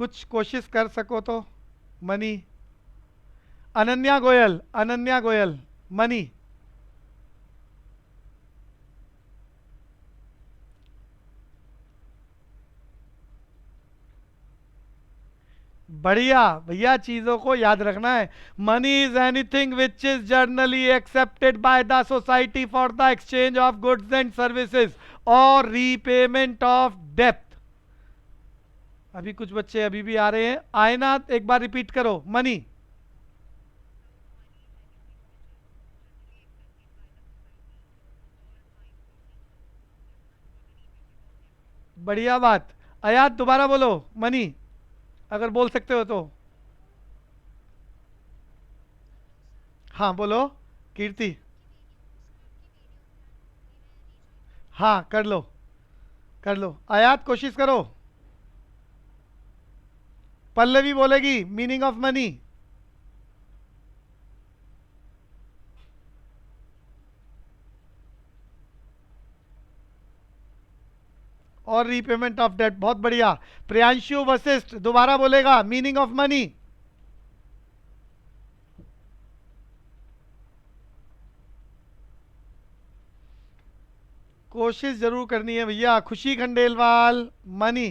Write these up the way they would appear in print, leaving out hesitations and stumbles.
कुछ कोशिश कर सको तो। मनी। अनन्या गोयल, अनन्या गोयल। मनी। बढ़िया भैया, चीजों को याद रखना है। Money is anything which is generally accepted by the society for the exchange of goods and services और रीपेमेंट ऑफ डेप्थ। अभी कुछ बच्चे अभी भी आ रहे हैं, आए ना, एक बार रिपीट करो। मनी। बढ़िया बात। आयात दोबारा बोलो। मनी, अगर बोल सकते हो तो। हाँ बोलो। कीर्ति। हाँ कर लो, कर लो। आयात कोशिश करो। पल्लवी बोलेगी मीनिंग ऑफ मनी। और रीपेमेंट ऑफ डेट, बहुत बढ़िया। प्रियांशु वशिष्ठ दोबारा बोलेगा मीनिंग ऑफ मनी। कोशिश जरूर करनी है भैया। खुशी खंडेलवाल। मनी।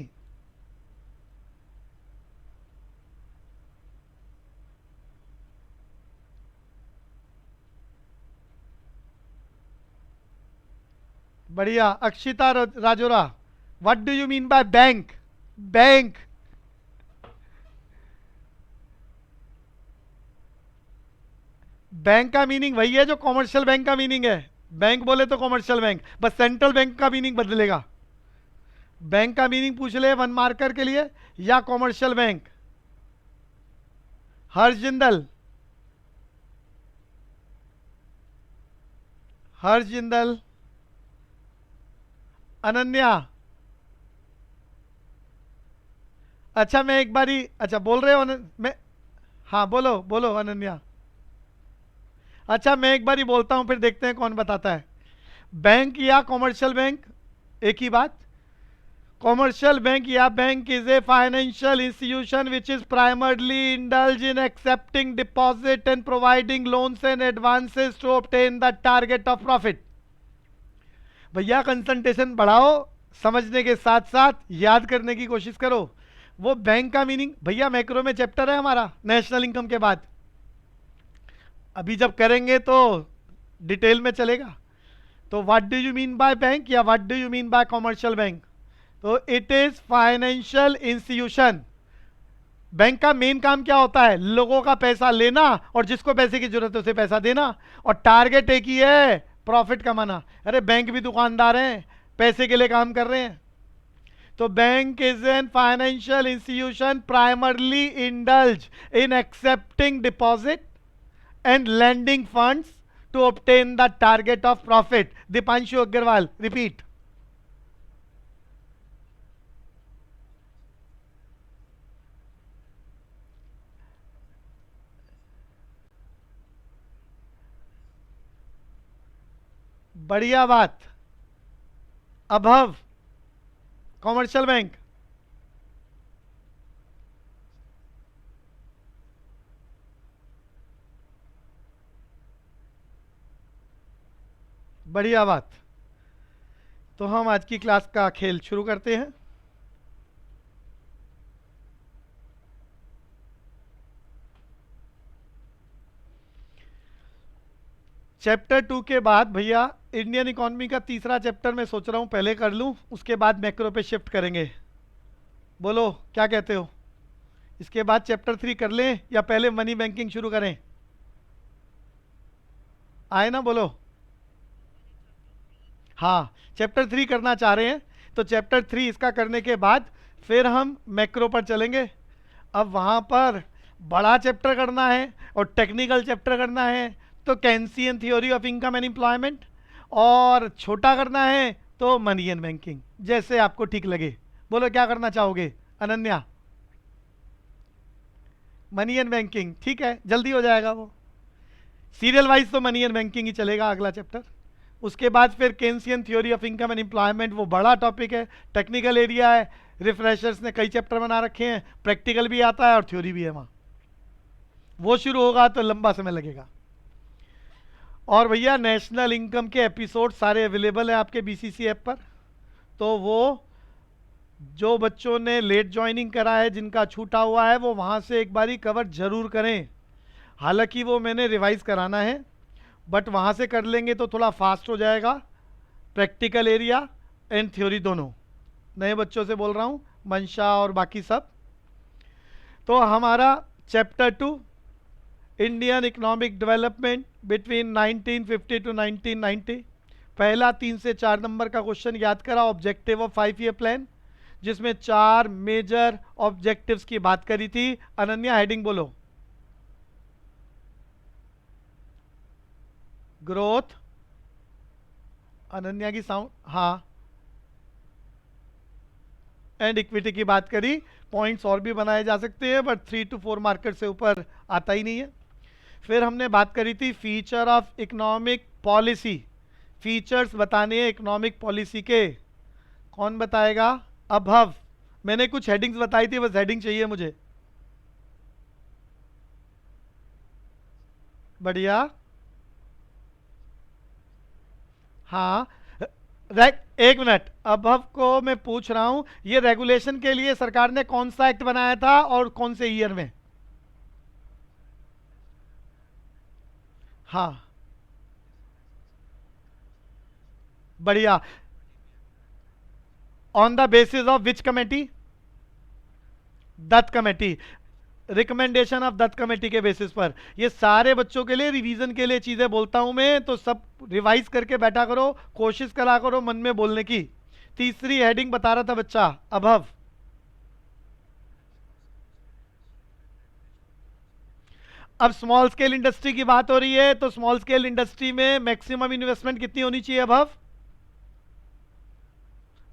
बढ़िया। Akshita Rajora, what do you mean by bank? Bank. Bank का मीनिंग वही है जो कॉमर्शियल बैंक का मीनिंग है। बैंक बोले तो कॉमर्शियल बैंक, बस सेंट्रल बैंक का मीनिंग बदलेगा। बैंक का मीनिंग पूछ ले वन मार्कर के लिए, या कॉमर्शियल बैंक। हर्ष जिंदल। हर्ष जिंदल। अनन्या। अच्छा मैं एक बारी, अच्छा बोल रहे हो मैं। हाँ बोलो बोलो अनन्या। अच्छा मैं एक बारी बोलता हूं, फिर देखते हैं कौन बताता है। बैंक या कॉमर्शियल बैंक, एक ही बात। कॉमर्शियल बैंक या bank is a financial institution which is primarily indulge in accepting deposit and providing loans and advances to obtain the target of profit. भैया कंसंट्रेशन बढ़ाओ, समझने के साथ साथ याद करने की कोशिश करो। वो बैंक का मीनिंग भैया मैक्रो में चैप्टर है हमारा नेशनल इनकम के बाद, अभी जब करेंगे तो डिटेल में चलेगा। तो what do you mean by bank या what do you mean by commercial bank? तो it is financial institution. Bank का मेन काम क्या होता है? लोगों का पैसा लेना और जिसको पैसे की जरूरत है उसे पैसा देना, और टारगेट एक ही है, प्रॉफिट कमाना। अरे बैंक भी दुकानदार हैं, पैसे के लिए काम कर रहे हैं। तो bank is an financial institution primarily indulge in accepting deposit and lending funds to obtain the target of profit. Dipanshu Agarwal, repeat. बढ़िया बात। अभव, कॉमर्शियल बैंक। बढ़िया बात। तो हम आज की क्लास का खेल शुरू करते हैं। चैप्टर 2 के बाद भैया इंडियन इकोनॉमी का तीसरा चैप्टर मैं सोच रहा हूं पहले कर लूं, उसके बाद मैक्रो पे शिफ्ट करेंगे। बोलो क्या कहते हो? इसके बाद चैप्टर 3 कर लें या पहले मनी बैंकिंग शुरू करें? आए ना बोलो। हाँ, चैप्टर 3 करना चाह रहे हैं, तो चैप्टर 3 इसका करने के बाद फिर हम मैक्रो पर चलेंगे। अब वहाँ पर बड़ा चैप्टर करना है और टेक्निकल चैप्टर करना है तो Keynesian theory of income and employment, और छोटा करना है तो मनी एंड बैंकिंग, जैसे आपको ठीक लगे। बोलो क्या करना चाहोगे अनन्या? मनी एंड बैंकिंग, ठीक है, जल्दी हो जाएगा वो। सीरियल वाइज तो मनी एंड बैंकिंग ही चलेगा अगला चैप्टर। उसके बाद फिर Keynesian theory of income and employment, वो बड़ा टॉपिक है, टेक्निकल एरिया है, रिफ्रेशर्स ने कई चैप्टर बना रखे हैं, प्रैक्टिकल भी आता है और थ्योरी भी है वहाँ। वो शुरू होगा तो लंबा समय लगेगा। और भैया नेशनल इनकम के एपिसोड सारे अवेलेबल है आपके बीसीसी ऐप पर, तो वो जो बच्चों ने लेट ज्वाइनिंग करा है, जिनका छूटा हुआ है, वो वहाँ से एक बारी कवर जरूर करें। हालांकि वो मैंने रिवाइज कराना है, बट वहाँ से कर लेंगे तो थोड़ा फास्ट हो जाएगा, प्रैक्टिकल एरिया एंड थ्योरी दोनों। नए बच्चों से बोल रहा हूँ, मंशा और बाकी सब। तो हमारा chapter 2 Indian economic development between 1950 to 1990, पहला 3 से 4 नंबर का क्वेश्चन याद करा, ऑब्जेक्टिव ऑफ 5 ईयर प्लान, जिसमें 4 मेजर ऑब्जेक्टिव्स की बात करी थी। अनन्या हेडिंग बोलो। ग्रोथ, अनन्या की साउंड, हाँ, एंड इक्विटी की बात करी। पॉइंट्स और भी बनाए जा सकते हैं, बट 3 to 4 मार्केट से ऊपर आता ही नहीं है। फिर हमने बात करी थी feature of economic policy, features बताने हैं इकोनॉमिक पॉलिसी के। कौन बताएगा? अभव। मैंने कुछ हेडिंग्स बताई थी, बस हेडिंग चाहिए मुझे। बढ़िया। हाँ, एक मिनट, अभव को मैं पूछ रहा हूं, ये रेगुलेशन के लिए सरकार ने कौन सा एक्ट बनाया था और कौन से ईयर में? हाँ, बढ़िया। On the basis of which committee? Dutt committee, recommendation of Dutt committee के बेसिस पर। ये सारे बच्चों के लिए रिवीजन के लिए चीजें बोलता हूं मैं, तो सब रिवाइज करके बैठा करो, कोशिश करा करो मन में बोलने की। तीसरी हेडिंग बता रहा था बच्चा अभव। अब स्मॉल स्केल इंडस्ट्री की बात हो रही है, तो स्मॉल स्केल इंडस्ट्री में मैक्सिमम इन्वेस्टमेंट कितनी होनी चाहिए अभव?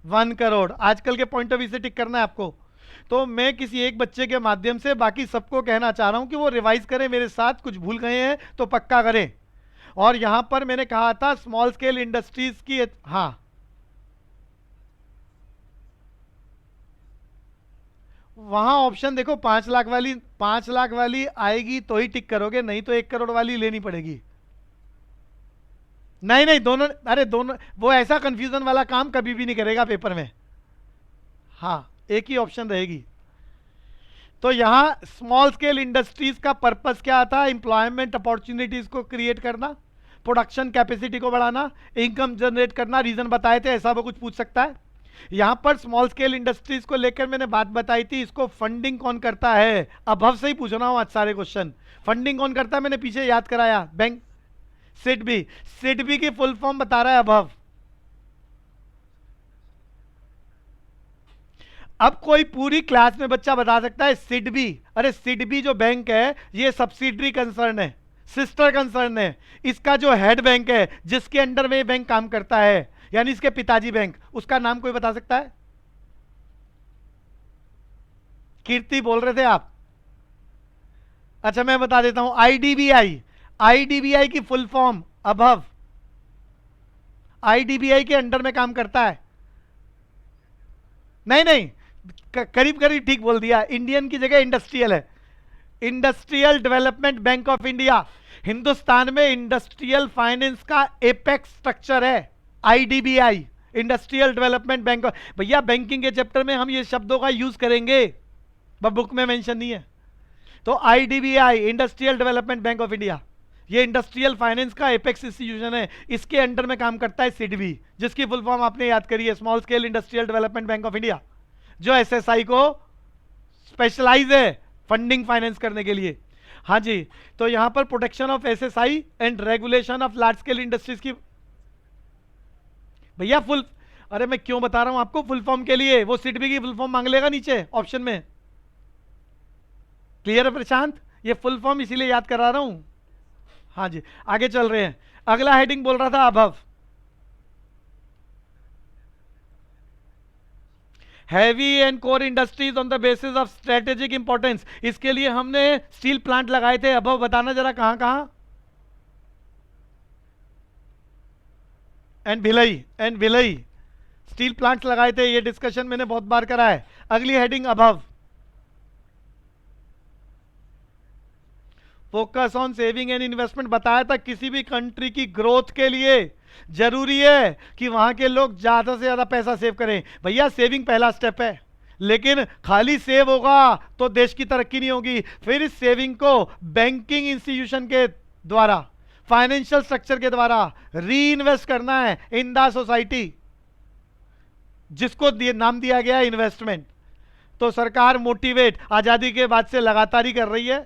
1 करोड़। आजकल के पॉइंट ऑफ व्यू से टिक करना है आपको। तो मैं किसी एक बच्चे के माध्यम से बाकी सबको कहना चाह रहा हूं कि वो रिवाइज करें मेरे साथ, कुछ भूल गए हैं तो पक्का करें। और यहां पर मैंने कहा था स्मॉल स्केल इंडस्ट्रीज की, हाँ, वहां ऑप्शन देखो, 5 लाख वाली, 5 लाख वाली आएगी तो ही टिक करोगे, नहीं तो 1 करोड़ वाली लेनी पड़ेगी। नहीं नहीं, दोनों, अरे दोनों, वो ऐसा कंफ्यूजन वाला काम कभी भी नहीं करेगा पेपर में। हाँ, एक ही ऑप्शन रहेगी। तो यहां स्मॉल स्केल इंडस्ट्रीज का पर्पस क्या था? एम्प्लॉयमेंट अपॉर्चुनिटीज को क्रिएट करना, प्रोडक्शन कैपेसिटी को बढ़ाना, इनकम जनरेट करना। रीजन बताए थे, ऐसा वो कुछ पूछ सकता है। यहां पर स्मॉल स्केल इंडस्ट्रीज को लेकर मैंने बात बताई थी, इसको फंडिंग कौन करता है? अभव से ही पूछ रहा हूं आज सारे क्वेश्चन। फंडिंग कौन करता है मैंने पीछे याद कराया, बैंक, सिडबी। सिडबी की फुल फॉर्म बता रहा है अभव। अब कोई पूरी क्लास में बच्चा बता सकता है सिडबी। अरे सिडबी जो बैंक है, ये सब्सिडरी कंसर्न है, सिस्टर कंसर्न है। इसका जो हेड बैंक है, जिसके अंडर में ये बैंक काम करता है, यानी इसके पिताजी बैंक, उसका नाम कोई बता सकता है? कीर्ति बोल रहे थे आप? अच्छा, मैं बता देता हूं, आईडीबीआई। आईडीबीआई की फुल फॉर्म अभव, आईडीबीआई के अंडर में काम करता है। नहीं नहीं, करीब करीब ठीक बोल दिया, इंडियन की जगह इंडस्ट्रियल है। Industrial development bank of India Hindustan में इंडस्ट्रियल फाइनेंस का एपेक्स स्ट्रक्चर है, आईडीबीआई, इंडस्ट्रियल डेवलपमेंट बैंक। भैया बैंकिंग के चैप्टर में हम ये शब्दों का यूज करेंगे, बुक में मेंशन नहीं है। तो IDBI, industrial development bank of India, ये इंडस्ट्रियल फाइनेंस का एपेक्स इंस्टीट्यूशन है। इसके अंडर में काम करता है सिडबी, जिसकी फुल फॉर्म आपने याद करी है, small scale industrial development bank of India, जो एसएसआई को स्पेशलाइज है फंडिंग फाइनेंस करने के लिए। हाँ जी, तो यहां पर protection of SSI and regulation of large scale industries की, भैया फुल, अरे मैं क्यों बता रहा हूं आपको फुल फॉर्म के लिए, वो सिडबी की फुल फॉर्म मांग लेगा नीचे ऑप्शन में। क्लियर है प्रशांत? ये फुल फॉर्म इसीलिए याद करा रहा हूं। हाँ जी, आगे चल रहे हैं। अगला हेडिंग बोल रहा था Abhav, heavy and core industries on the basis of strategic importance. इसके लिए हमने स्टील प्लांट लगाए थे। अभव बताना जरा कहां कहां? एंड भिलई स्टील प्लांट्स लगाए थे, ये डिस्कशन मैंने बहुत बार करा है। अगली heading above, focus on saving and investment. बताया था किसी भी कंट्री की ग्रोथ के लिए जरूरी है कि वहां के लोग ज्यादा से ज्यादा पैसा सेव करें। भैया सेविंग पहला स्टेप है, लेकिन खाली सेव होगा तो देश की तरक्की नहीं होगी। फिर इस सेविंग को बैंकिंग इंस्टीट्यूशन के द्वारा, फाइनेंशियल स्ट्रक्चर के द्वारा री इन्वेस्ट करना है इन द सोसाइटी, जिसको नाम दिया गया इन्वेस्टमेंट। तो सरकार मोटिवेट आजादी के बाद से लगातार ही कर रही है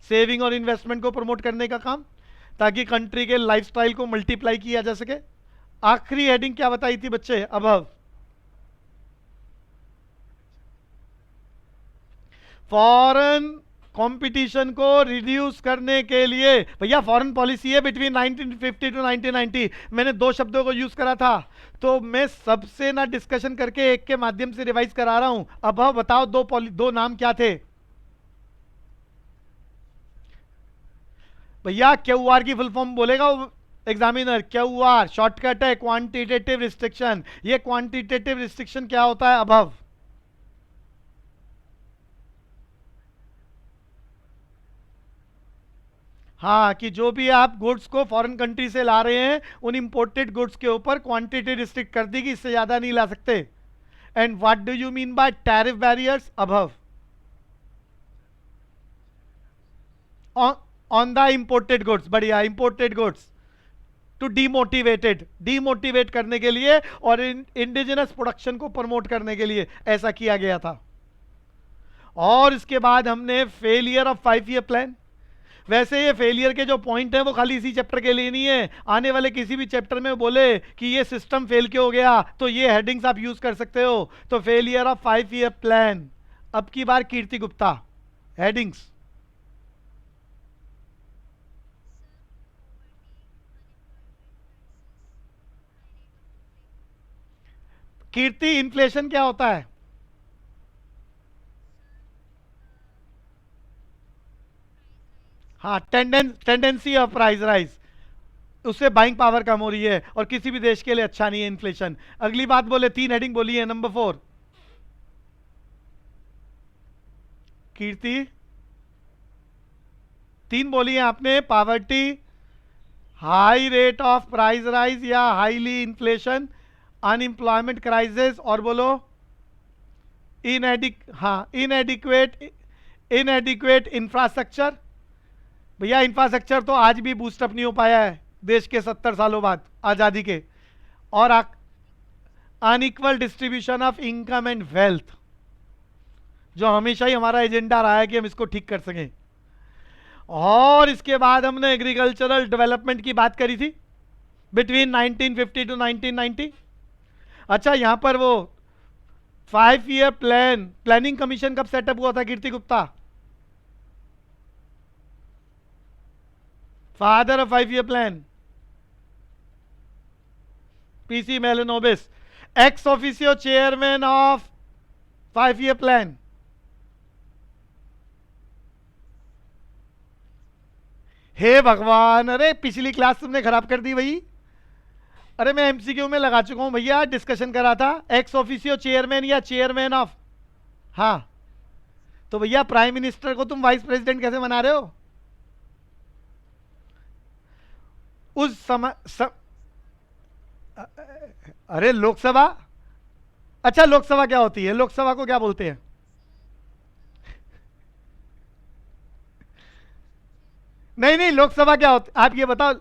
सेविंग और इन्वेस्टमेंट को प्रमोट करने का काम, ताकि कंट्री के लाइफस्टाइल को मल्टीप्लाई किया जा सके। आखिरी हेडिंग क्या बताई थी बच्चे अबव, फॉरेन कंपटीशन को रिड्यूस करने के लिए। भैया फॉरेन पॉलिसी है बिटवीन 1950 टू 1990। मैंने दो शब्दों को यूज करा था, तो मैं सबसे ना डिस्कशन करके एक के माध्यम से रिवाइज करा रहा हूं। अब बताओ दो नाम क्या थे भैया? क्यूआर की फुल फॉर्म बोलेगा एग्जामिनर। क्यूआर शॉर्टकट है क्वांटिटेटिव रिस्ट्रिक्शन। ये क्वांटिटेटिव रिस्ट्रिक्शन क्या होता है अबव? हाँ, कि जो भी आप गुड्स को फॉरेन कंट्री से ला रहे हैं उन इंपोर्टेड गुड्स के ऊपर क्वांटिटी रिस्ट्रिक्ट कर दी कि इससे ज्यादा नहीं ला सकते। And what do you mean bye tariff barriers above? On the imported goods. बढ़िया, इंपोर्टेड गुड्स टू डीमोटिवेट करने के लिए और इंडिजिनस प्रोडक्शन को प्रमोट करने के लिए ऐसा किया गया था। और इसके बाद हमने फेलियर ऑफ 5 ईयर प्लान। वैसे ये फेलियर के जो पॉइंट है वो खाली इसी चैप्टर के लिए नहीं है, आने वाले किसी भी चैप्टर में बोले कि ये सिस्टम फेल क्यों हो गया तो ये हेडिंग्स आप यूज कर सकते हो। तो फेलियर ऑफ 5 ईयर प्लान, अब की बार कीर्ति गुप्ता। हेडिंग्स कीर्ति, इन्फ्लेशन क्या होता है? हाँ, टेंडेंसी ऑफ प्राइस राइज, उससे बाइंग पावर कम हो रही है और किसी भी देश के लिए अच्छा नहीं है इन्फ्लेशन। अगली बात बोले, 3 हेडिंग बोली है। नंबर 4 कीर्ति 3 बोली है आपने, poverty, high rate of price rise या हाईली इन्फ्लेशन, अनएम्प्लॉयमेंट क्राइसिस, और बोलो इनएडिक्वेट इंफ्रास्ट्रक्चर। भैया इंफ्रास्ट्रक्चर तो आज भी बूस्टअप नहीं हो पाया है देश के 70 सालों बाद आजादी के। और unequal distribution of income and wealth, जो हमेशा ही हमारा एजेंडा रहा है कि हम इसको ठीक कर सकें। और इसके बाद हमने एग्रीकल्चरल डेवलपमेंट की बात करी थी बिटवीन 1950 टू 1990। अच्छा, यहां पर वो 5 ईयर प्लानिंग कमीशन कब सेटअप हुआ था Kirti Gupta? Father of 5 year plan, PC Mahalanobis, ex officio chairman of 5 year plan. हे भगवान, अरे पिछली क्लास तुमने खराब कर दी भाई। अरे मैं एमसीक्यू में लगा चुका हूं भैया, डिस्कशन करा था एक्स ऑफिसियो चेयरमैन या चेयरमैन ऑफ। हाँ, तो भैया प्राइम मिनिस्टर को तुम वाइस प्रेसिडेंट कैसे बना रहे हो? उस समय अरे लोकसभा, अच्छा लोकसभा क्या होती है? लोकसभा को क्या बोलते हैं? नहीं नहीं, लोकसभा क्या होती आप ये बताओ।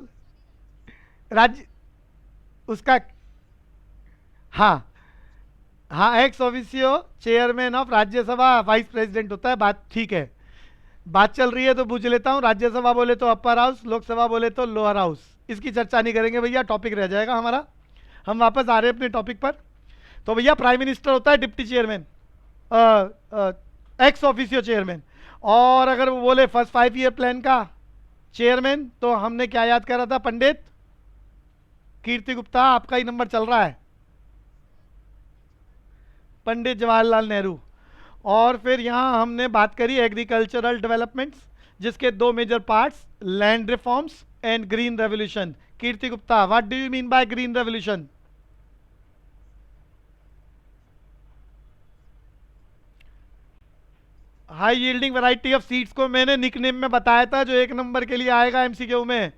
राज्य उसका, हाँ हाँ, x officio chairman of Rajya Sabha vice president होता है। बात ठीक है, बात चल रही है तो पूछ लेता हूं। राज्यसभा बोले तो अपर हाउस, लोकसभा बोले तो लोअर हाउस। इसकी चर्चा नहीं करेंगे भैया, टॉपिक रह जाएगा हमारा। हम वापस आ रहे हैं अपने टॉपिक पर। तो भैया प्राइम मिनिस्टर होता है deputy chairman, x officio chairman. और अगर वो बोले फर्स्ट 5 ईयर प्लान का चेयरमैन, तो हमने क्या याद करा था? पंडित कीर्ति गुप्ता, आपका ही नंबर चल रहा है, पंडित जवाहरलाल नेहरू। और फिर यहां हमने बात करी एग्रीकल्चरल डेवलपमेंट्स, जिसके दो major parts, land reforms and green revolution. Kirti Gupta, what do you mean by green revolution? High yielding variety of seeds को मैंने निकनेम में बताया था, जो एक नंबर के लिए आएगा एमसीक्यू में,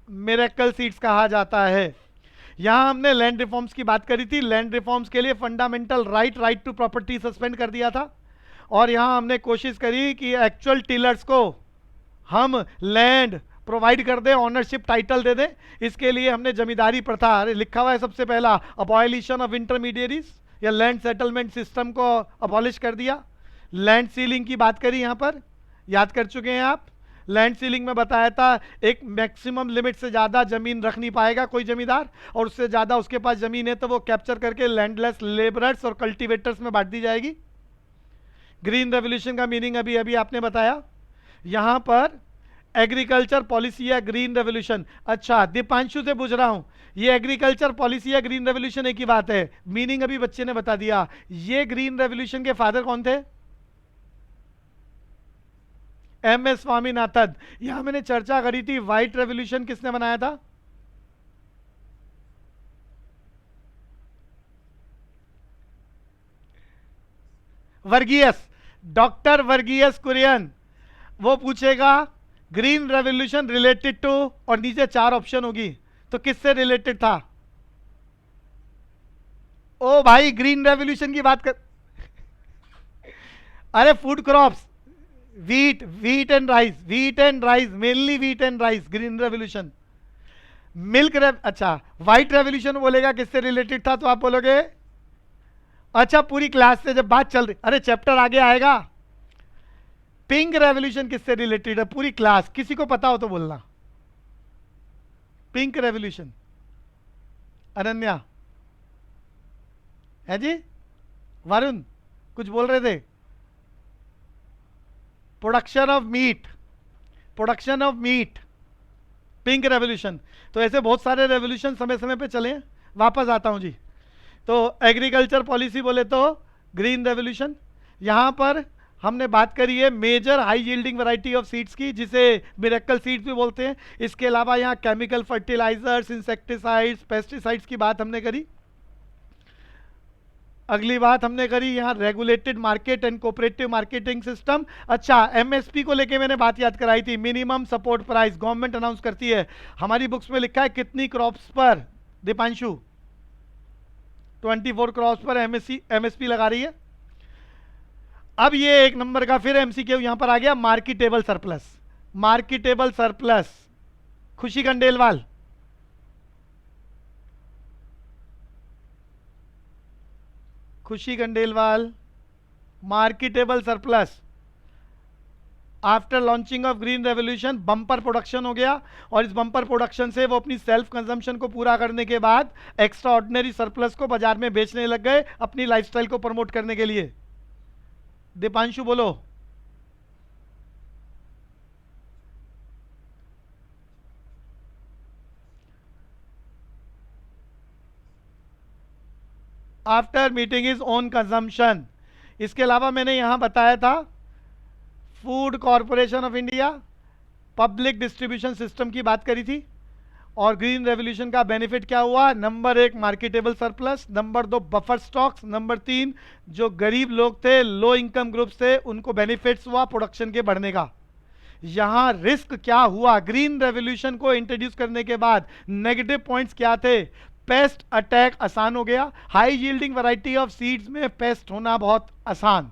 मिरेकल सीड्स कहा जाता है। यहां हमने लैंड रिफॉर्म्स की बात करी थी। लैंड रिफॉर्म्स के लिए fundamental right to property suspend कर दिया था, और यहां हमने कोशिश करी कि एक्चुअल टीलर्स को हम लैंड प्रोवाइड कर दें, ऑनरशिप टाइटल दे दें। इसके लिए हमने जमींदारी प्रथा, लिखा हुआ है सबसे पहला, अबॉलिशन ऑफ इंटरमीडिएरीज या लैंड सेटलमेंट सिस्टम को अबॉलिश कर दिया। लैंड सीलिंग की बात करी, यहां पर याद कर चुके हैं आप। लैंड सीलिंग में बताया था एक मैक्सिमम लिमिट से ज़्यादा ज़मीन रख नहीं पाएगा कोई ज़मींदार, और उससे ज़्यादा उसके पास ज़मीन है तो वो कैप्चर करके लैंडलेस लेबरर्स और कल्टीवेटर्स में बांट दी जाएगी। ग्रीन रेवोल्यूशन का मीनिंग अभी अभी आपने बताया। यहाँ पर एग्रीकल्चर पॉलिसी या ग्रीन रेवोल्यूशन, अच्छा दीपांशु से पूछ रहा हूँ, ये एग्रीकल्चर पॉलिसी या ग्रीन रेवोल्यूशन एक ही बात है? मीनिंग अभी बच्चे ने बता दिया। ये ग्रीन रेवोल्यूशन के फादर कौन थे? एम.एस. स्वामीनाथन। यहां मैंने चर्चा करी थी, व्हाइट रेवोल्यूशन किसने बनाया था? वर्गीयस, डॉक्टर वर्गीयस कुरियन। वो पूछेगा ग्रीन रेवोल्यूशन रिलेटेड टू, और नीचे 4 ऑप्शन होगी, तो किससे रिलेटेड था? ओ भाई, ग्रीन रेवोल्यूशन की बात कर, अरे food crops, wheat and rice, mainly wheat and rice, green revolution. अच्छा, व्हाइट रेवोल्यूशन बोलेगा किससे रिलेटेड था, तो आप बोलोगे अच्छा पूरी क्लास से जब बात चल रही, अरे चैप्टर आगे आएगा। पिंक रेवोल्यूशन किससे रिलेटेड है? पूरी क्लास, किसी को पता हो तो बोलना। पिंक रेवोल्यूशन, अनन्या है जी, वरुण कुछ बोल रहे थे। Production of meat, pink revolution. तो ऐसे बहुत सारे रेवोल्यूशन समय समय पे चले हैं। वापस आता हूं जी। तो एग्रीकल्चर पॉलिसी बोले तो ग्रीन रेवोल्यूशन। यहां पर हमने बात करी है major high yielding variety of seeds की, जिसे मिरेकल सीड्स भी बोलते हैं। इसके अलावा यहाँ केमिकल फर्टिलाइजर्स, इंसेक्टिसाइड्स, पेस्टिसाइड्स की बात हमने करी। अगली बात हमने करी यहाँ regulated market and cooperative marketing system. अच्छा, एमएसपी को लेके मैंने बात याद कराई थी, minimum support price government announce करती है। हमारी बुक्स में लिखा है कितनी क्रॉप्स पर, दीपांशु? 24 क्रॉप्स पर एमएसपी लगा रही है। अब ये एक नंबर का फिर एमसीक्यू यहां पर आ गया, मार्केटेबल सरप्लस। खुशी Khandelwal, marketable surplus. After launching of green revolution bumper production हो गया, और इस बम्पर प्रोडक्शन से वो अपनी सेल्फ कंजम्पशन को पूरा करने के बाद एक्स्ट्रा ऑर्डिनरी सरप्लस को बाजार में बेचने लग गए अपनी लाइफस्टाइल को प्रमोट करने के लिए। दीपांशु बोलो। After meeting is own consumption. इसके अलावा मैंने यहां बताया था food corporation of India, public distribution system की बात करी थी। और ग्रीन रेवोल्यूशन का बेनिफिट क्या हुआ? Number 1 marketable surplus, number 2 buffer stocks, number 3 जो गरीब लोग थे, लो इनकम ग्रुप्स थे, उनको बेनिफिट्स हुआ प्रोडक्शन के बढ़ने का। यहां रिस्क क्या हुआ? ग्रीन रेवोल्यूशन को इंट्रोड्यूस करने के बाद नेगेटिव पॉइंट्स क्या थे? पेस्ट अटैक आसान हो गया। High yielding variety of seeds में पेस्ट होना बहुत आसान,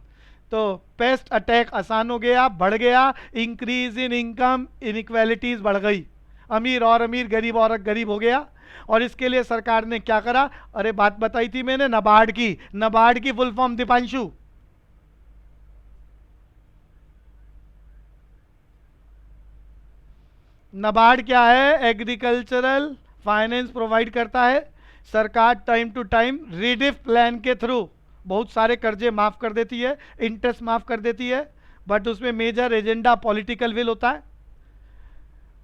तो पेस्ट अटैक आसान हो गया, बढ़ गया। इंक्रीज इन इनकम, इनइक्वालिटीज बढ़ गई, अमीर और अमीर, गरीब और गरीब हो गया। और इसके लिए सरकार ने क्या करा? अरे बात बताई थी मैंने नाबार्ड की फुल फॉर्म दीपांशु। नाबार्ड क्या है? एग्रीकल्चरल फाइनेंस प्रोवाइड करता है। सरकार time to time relief plan के थ्रू बहुत सारे कर्जे माफ कर देती है, इंटरेस्ट माफ कर देती है, बट उसमें मेजर एजेंडा पॉलिटिकल विल होता है।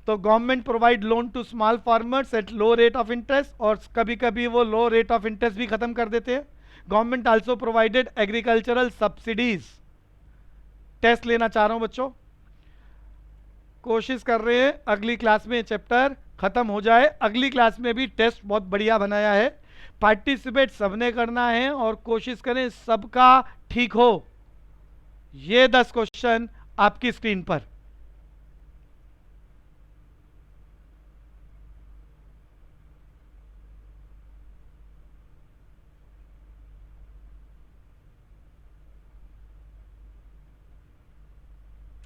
तो government provide loan to small farmers at low rate of interest, और कभी कभी वो लो रेट ऑफ इंटरेस्ट भी खत्म कर देते हैं। Government also provided agricultural subsidies test लेना चाह रहा हूं बच्चों, कोशिश कर रहे हैं अगली क्लास में चैप्टर खत्म हो जाए। अगली क्लास में भी टेस्ट बहुत बढ़िया बनाया है, पार्टिसिपेट सबने करना है और कोशिश करें सबका ठीक हो। ये 10 क्वेश्चन आपकी स्क्रीन पर।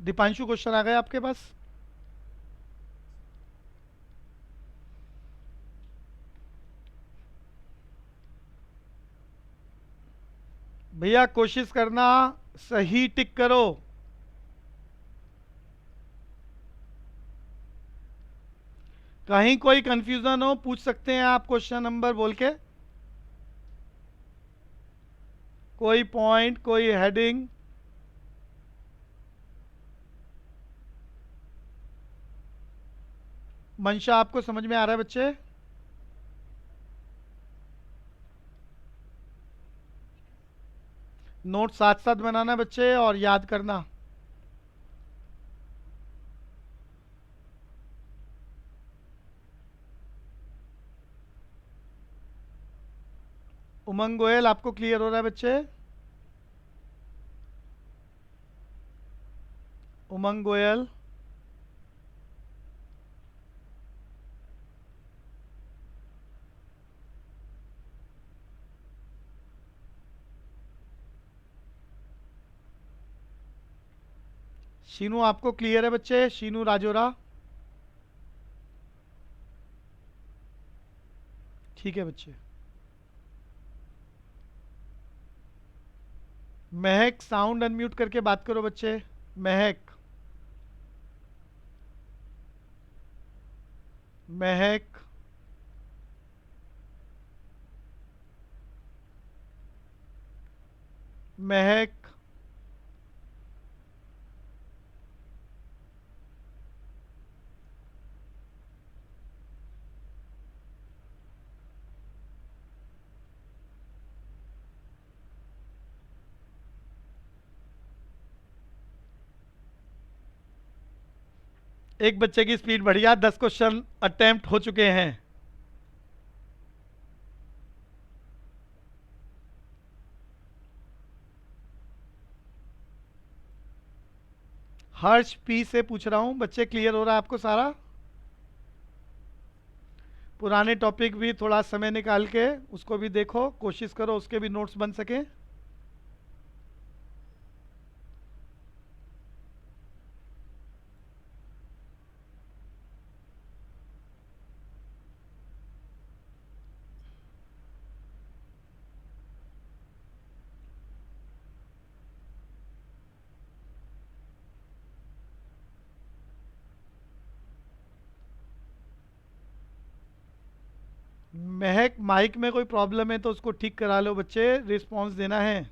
दीपांशु क्वेश्चन आ गए आपके पास? भैया कोशिश करना सही टिक करो। कहीं कोई कंफ्यूजन हो पूछ सकते हैं आप क्वेश्चन नंबर बोल के, कोई पॉइंट कोई हेडिंग। मंशा आपको समझ में आ रहा है बच्चे? नोट साथ साथ बनाना बच्चे और याद करना। उमंग गोयल आपको क्लियर हो रहा है बच्चे? उमंग गोयल, शीनू आपको क्लियर है बच्चे? शीनू राजोरा, ठीक है बच्चे। महक साउंड अनम्यूट करके बात करो बच्चे। महक, महक, महक, एक बच्चे की स्पीड बढ़िया, 10 क्वेश्चन अटेम्प्ट हो चुके हैं। हर्ष पी से पूछ रहा हूं बच्चे, क्लियर हो रहा है आपको सारा? पुराने टॉपिक भी थोड़ा समय निकाल के उसको भी देखो, कोशिश करो उसके भी नोट्स बन सके। महक माइक में कोई प्रॉब्लम है तो उसको ठीक करा लो बच्चे, रिस्पांस देना है।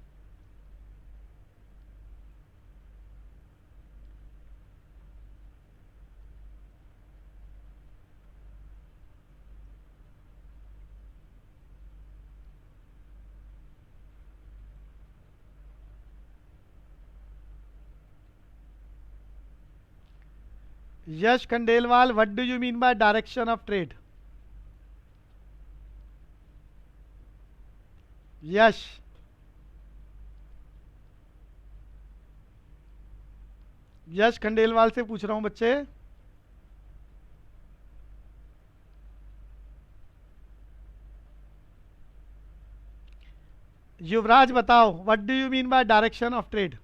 Yash Khandelwal, what do you mean by direction of trade? Yash, Yash Khandelwal से पूछ रहा हूं बच्चे। युवराज बताओ, what do you mean by direction of trade?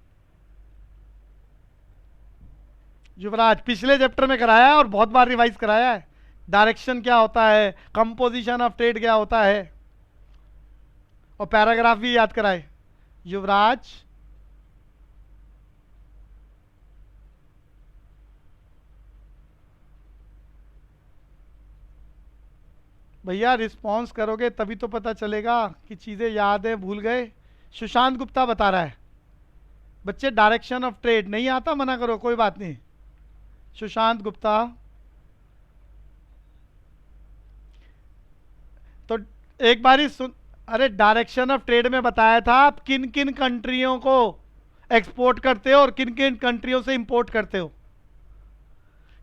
Yuvraj, पिछले चैप्टर में कराया है और बहुत बार रिवाइज कराया है। डायरेक्शन क्या होता है, कंपोजिशन ऑफ ट्रेड क्या होता है, और पैराग्राफ भी याद कराए। युवराज, भैया रिस्पॉन्स करोगे तभी तो पता चलेगा कि चीज़ें याद है भूल गए। सुशांत गुप्ता बता रहा है बच्चे, डायरेक्शन ऑफ ट्रेड नहीं आता, मना करो कोई बात नहीं। सुशांत गुप्ता, तो एक बारी सुन, अरे डायरेक्शन ऑफ ट्रेड में बताया था आप किन किन कंट्रियों को एक्सपोर्ट करते हो और किन किन कंट्रियों से इंपोर्ट करते हो?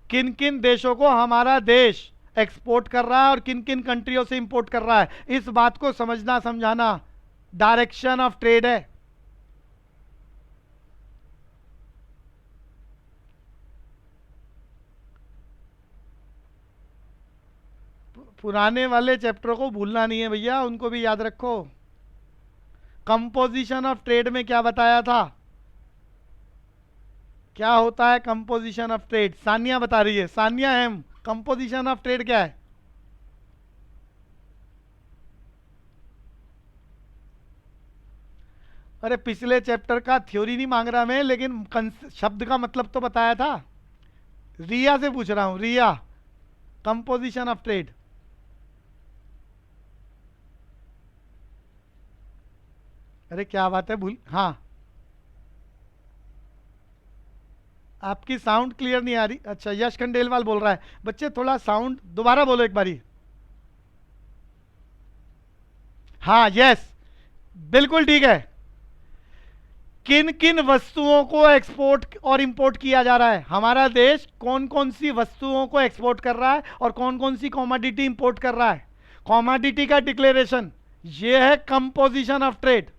किन किन देशों को हमारा देश एक्सपोर्ट कर रहा है और किन किन कंट्रियों से इंपोर्ट कर रहा है, इस बात को समझना समझाना डायरेक्शन ऑफ ट्रेड है। पुराने वाले चैप्टर को भूलना नहीं है भैया, उनको भी याद रखो। कंपोजिशन ऑफ ट्रेड में क्या बताया था? क्या होता है कंपोजिशन ऑफ ट्रेड? सानिया बता रही है, Sania M, composition of trade क्या है? अरे पिछले चैप्टर का थ्योरी नहीं मांग रहा मैं, लेकिन शब्द का मतलब तो बताया था। रिया से पूछ रहा हूं, रिया, कंपोजिशन ऑफ ट्रेड। अरे क्या बात है, भूल, हाँ। आपकी साउंड क्लियर नहीं आ रही। अच्छा, यश खंडेलवाल बोल रहा है। बच्चे थोड़ा साउंड दोबारा बोलो एक बारी। हाँ, यस, बिल्कुल ठीक है। किन किन वस्तुओं को एक्सपोर्ट और इंपोर्ट किया जा रहा है? हमारा देश कौन कौन सी वस्तुओं को एक्सपोर्ट कर रहा है और कौन कौन सी कॉमोडिटी इंपोर्ट कर रहा है? कॉमोडिटी का डिक्लेरेशन, ये है कंपोजिशन ऑफ ट्रेड।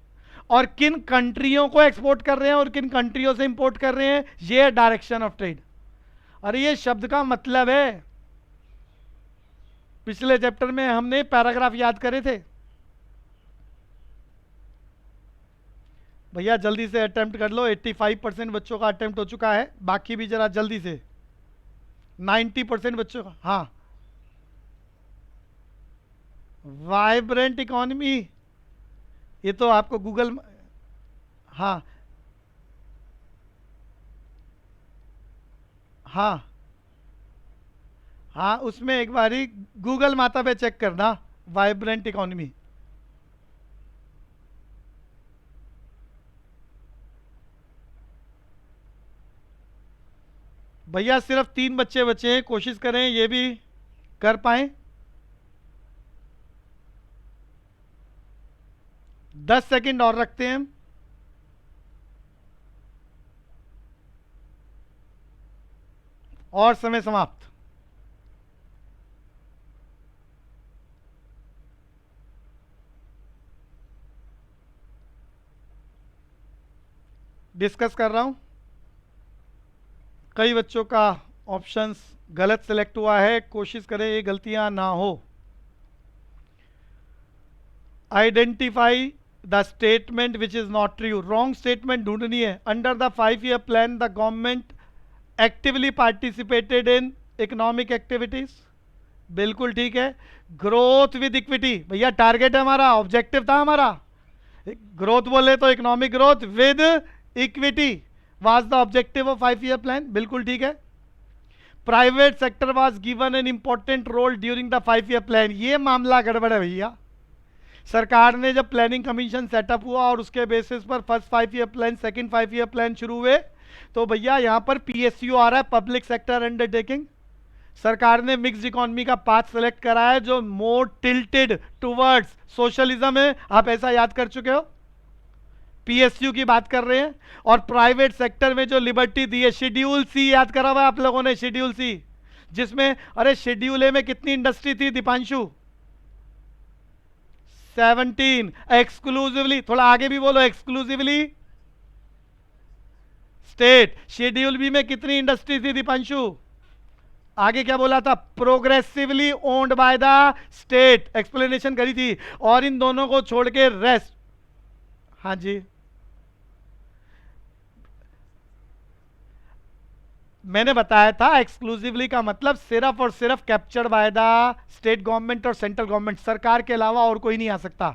और किन कंट्रियों को एक्सपोर्ट कर रहे हैं और किन कंट्रियों से इंपोर्ट कर रहे हैं, ये है डायरेक्शन ऑफ ट्रेड। अरे ये शब्द का मतलब है, पिछले चैप्टर में हमने पैराग्राफ याद करे थे। भैया जल्दी से अटेम्प्ट कर लो, 85% बच्चों का अटेम्प्ट हो चुका है, बाकी भी जरा जल्दी से। 90% बच्चों का, हाँ। वाइब्रेंट इकोनॉमी, ये तो आपको गूगल, हाँ हाँ हाँ, उसमें एक बारी गूगल माता पे चेक करना, वाइब्रेंट इकोनॉमी। भैया सिर्फ 3 बच्चे बचे हैं, कोशिश करें ये भी कर पाए। 10 सेकंड और रखते हैं हम। और समय समाप्त। डिस्कस कर रहा हूं। कई बच्चों का ऑप्शंस गलत सिलेक्ट हुआ है, कोशिश करें ये गलतियां ना हो। Identify the statement which is not true. Wrong statement ढूंढनी है। Under the 5 year plan the government actively participated in economic activities, बिल्कुल ठीक है। ग्रोथ विद इक्विटी, भैया टारगेट है हमारा, ऑब्जेक्टिव था हमारा। ग्रोथ बोले तो economic growth with equity was the objective of 5 year plan, बिल्कुल ठीक है। Private sector was given an important role during the 5 year plan, ये मामला गड़बड़ है भैया। सरकार ने जब प्लानिंग कमीशन सेटअप हुआ और उसके बेसिस पर first 5 year plan, second 5 year plan शुरू हुए, तो भैया यहां पर पीएसयू आ रहा है, पब्लिक सेक्टर अंडरटेकिंग। सरकार ने मिक्स इकोनॉमी का पाथ सेलेक्ट करा है जो मोर टिल्टेड टुवर्ड्स सोशलिज्म है, आप ऐसा याद कर चुके हो। पीएसयू की बात कर रहे हैं। और प्राइवेट सेक्टर में जो लिबर्टी दी है, शेड्यूल सी याद करा हुआ आप लोगों ने, शेड्यूल सी, जिसमें अरे शेड्यूल ए में कितनी इंडस्ट्री थी दीपांशु? 17। एक्सक्लूसिवली, थोड़ा आगे भी बोलो, एक्सक्लूसिवली स्टेट। शेड्यूल बी में कितनी इंडस्ट्री थी दीपांशु? आगे क्या बोला था? Progressively owned by the state, explanation करी थी। और इन दोनों को छोड़ के रेस्ट, हाँ जी, मैंने बताया था एक्सक्लूसिवली का मतलब सिर्फ और सिर्फ captured by the state government और सेंट्रल गवर्नमेंट, सरकार के अलावा और कोई नहीं आ सकता।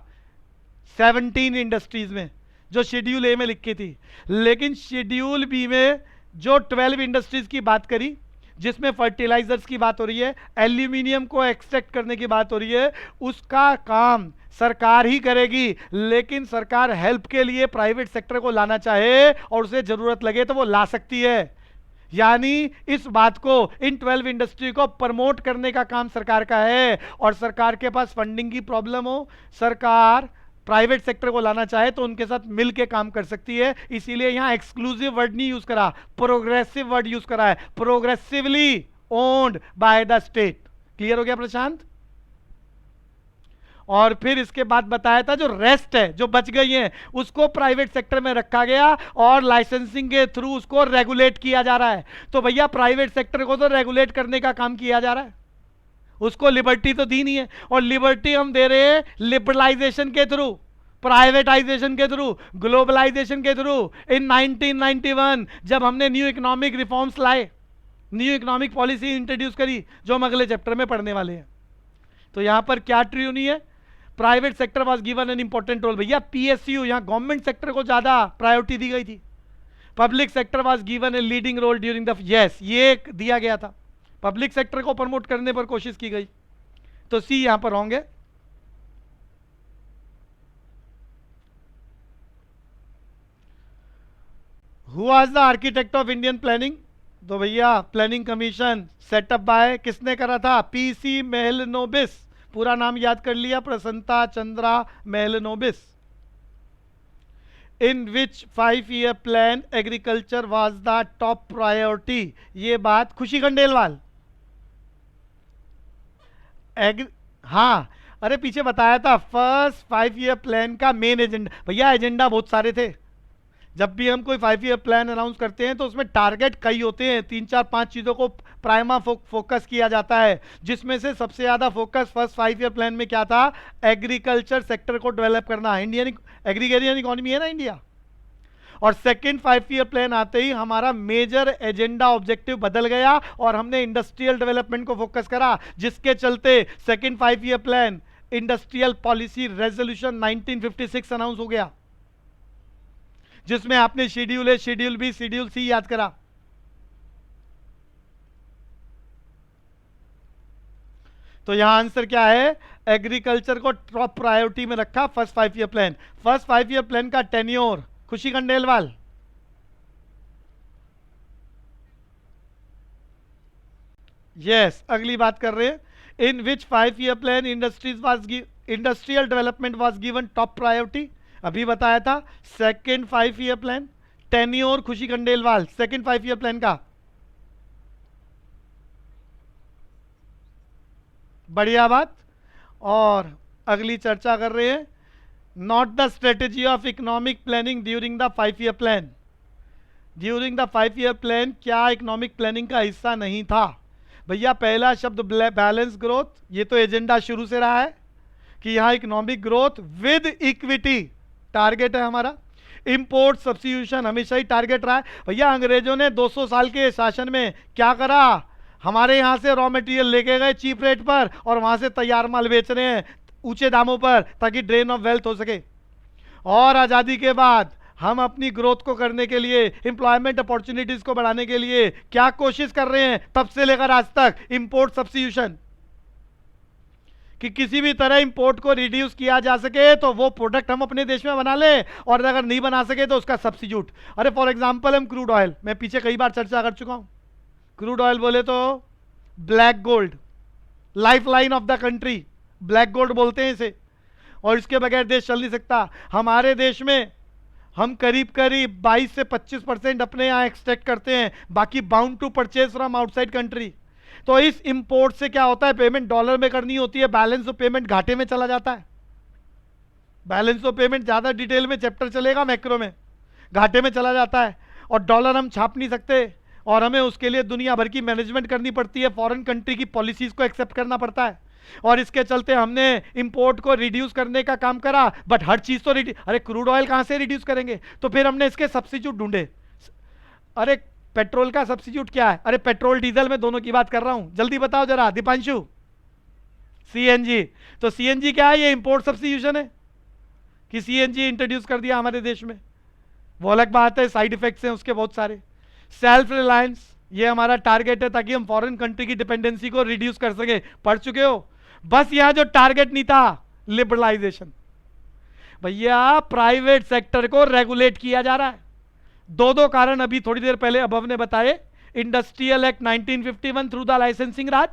17 इंडस्ट्रीज में जो शेड्यूल ए में लिखी थी। लेकिन शेड्यूल बी में जो 12 इंडस्ट्रीज की बात करी, जिसमें फर्टिलाइजर्स की बात हो रही है, एल्यूमिनियम को एक्सट्रैक्ट करने की बात हो रही है, उसका काम सरकार ही करेगी। लेकिन सरकार हेल्प के लिए प्राइवेट सेक्टर को लाना चाहे और उसे जरूरत लगे तो वो ला सकती है। यानी इस बात को, इन 12 इंडस्ट्री को प्रमोट करने का काम सरकार का है। और सरकार के पास फंडिंग की प्रॉब्लम हो, सरकार प्राइवेट सेक्टर को लाना चाहे तो उनके साथ मिल के काम कर सकती है। इसीलिए यहां एक्सक्लूसिव वर्ड नहीं यूज करा, प्रोग्रेसिव वर्ड यूज करा है, progressively owned by the state. Clear हो गया प्रशांत? और फिर इसके बाद बताया था जो रेस्ट है, जो बच गई है, उसको प्राइवेट सेक्टर में रखा गया और लाइसेंसिंग के थ्रू उसको रेगुलेट किया जा रहा है। तो भैया प्राइवेट सेक्टर को तो रेगुलेट करने का काम किया जा रहा है, उसको लिबर्टी तो दी नहीं है। और लिबर्टी हम दे रहे हैं लिबरलाइजेशन के थ्रू, प्राइवेटाइजेशन के थ्रू, ग्लोबलाइजेशन के थ्रू। इन 1991 जब हमने न्यू इकोनॉमिक रिफॉर्म्स लाए, न्यू इकोनॉमिक पॉलिसी इंट्रोड्यूस करी, जो हम अगले चैप्टर में पढ़ने वाले हैं, तो यहां पर क्या ट्रू नहीं है? Private sector was given an important role. भैया पीएसयू, यहां गवर्नमेंट सेक्टर को ज्यादा प्रायोरिटी दी गई थी, public sector was given a leading role during the, yes ये दिया गया था, पब्लिक सेक्टर को प्रमोट करने पर कोशिश की गई। तो सी यहां पर होंगे। Who was the architect of Indian planning? तो भैया प्लानिंग कमीशन सेटअप बाय किसने करा था? पीसी मेहलनोबिस। पूरा नाम याद कर लिया, प्रसन्नता चंद्रा मेहलनोबिस। इन विच 5 year plan agriculture was the top priority. ये बात खुशी खंडेलवाल, हाँ अरे पीछे बताया था, फर्स्ट 5 ईयर प्लान का मेन एजेंडा। भैया एजेंडा बहुत सारे थे, जब भी हम कोई 5 ईयर प्लान अनाउंस करते हैं तो उसमें टारगेट कई होते हैं, 3 4 5 चीज़ों को प्राइमा फोकस किया जाता है, जिसमें से सबसे ज़्यादा फोकस फर्स्ट 5 ईयर प्लान में क्या था? एग्रीकल्चर सेक्टर को डेवलप करना। इंडियन एग्रीकल्चर इकोनॉमी है ना इंडिया। और सेकेंड 5 ईयर प्लान आते ही हमारा मेजर एजेंडा ऑब्जेक्टिव बदल गया और हमने इंडस्ट्रियल डेवलपमेंट को फोकस करा, जिसके चलते second 5 year plan industrial policy resolution 1956 announce हो गया, जिसमें आपने शेड्यूल ए, शेड्यूल बी, शेड्यूल सी याद करा। तो यहां आंसर क्या है? एग्रीकल्चर को टॉप प्रायोरिटी में रखा first 5 year plan. First 5 year plan का टेन्योर खुशी खंडेलवाल, यस अगली बात कर रहे हैं। इन विच 5 year plan industrial development was given top priority. अभी बताया था सेकेंड 5 ईयर प्लान, टेन्योर खुशी खंडेलवाल, सेकेंड 5 ईयर प्लान का। बढ़िया बात। और अगली चर्चा कर रहे हैं, not the strategy of economic planning during the 5 year plan. During the 5 year plan क्या इकोनॉमिक प्लानिंग का हिस्सा नहीं था? भैया पहला शब्द बैलेंस ग्रोथ, ये तो एजेंडा शुरू से रहा है कि यहां economic growth with equity target है हमारा। इंपोर्ट सब्स्टिट्यूशन हमेशा ही टारगेट रहा है। भैया अंग्रेजों ने 200 साल के शासन में क्या करा? हमारे यहां से रॉ मटेरियल लेके गए चीप रेट पर और वहां से तैयार माल बेच रहे हैं ऊंचे दामों पर, ताकि ड्रेन ऑफ वेल्थ हो सके। और आजादी के बाद हम अपनी ग्रोथ को करने के लिए, एम्प्लॉयमेंट अपॉर्चुनिटीज को बढ़ाने के लिए क्या कोशिश कर रहे हैं तब से लेकर आज तक? इंपोर्ट सब्स्टिट्यूशन, कि किसी भी तरह इंपोर्ट को रिड्यूस किया जा सके तो वो प्रोडक्ट हम अपने देश में बना ले, और अगर नहीं बना सके तो उसका सब्स्टिट्यूट। अरे फॉर एग्जांपल हम क्रूड ऑयल, मैं पीछे कई बार चर्चा कर चुका हूं, क्रूड ऑयल बोले तो black gold, life line of the country, black gold बोलते हैं इसे, और इसके बगैर देश चल नहीं सकता। हमारे देश में हम करीब करीब 22 से 25% अपने यहाँ एक्सट्रैक्ट करते हैं, बाकी bound to purchase from outside country. तो इस इंपोर्ट से क्या होता है? पेमेंट डॉलर में करनी होती है, बैलेंस ऑफ पेमेंट घाटे में चला जाता है। बैलेंस ऑफ पेमेंट ज्यादा डिटेल में चैप्टर चलेगा मैक्रो में, घाटे में चला जाता है। और डॉलर हम छाप नहीं सकते, और हमें उसके लिए दुनिया भर की मैनेजमेंट करनी पड़ती है, फॉरेन कंट्री की पॉलिसीज को एक्सेप्ट करना पड़ता है। और इसके चलते हमने इंपोर्ट को रिड्यूस करने का काम करा, बट हर चीज तो अरे क्रूड ऑयल कहां से रिड्यूस करेंगे? तो फिर हमने इसके सब्स्टिट्यूट ढूंढे। अरे पेट्रोल का सब्स्टिट्यूट क्या है? अरे पेट्रोल डीजल में दोनों की बात कर रहा हूं, जल्दी बताओ जरा दीपांशु। सीएनजी। तो सीएनजी क्या है? ये इंपोर्ट सब्स्टिट्यूशन है कि सीएनजी इंट्रोड्यूस कर दिया हमारे देश में, वो अलग बात है, साइड इफेक्ट्स हैं उसके बहुत सारे। सेल्फ रिलायंस, ये हमारा टारगेट है ताकि हम फॉरेन कंट्री की डिपेंडेंसी को रिड्यूस कर सके। पढ़ चुके हो? बस यहां जो टारगेट नहीं था, लिबरलाइजेशन। भैया प्राइवेट सेक्टर को रेगुलेट किया जा रहा है। दो कारण अभी थोड़ी देर पहले अभव ने बताए, industrial act 1951 through the licensing Raj,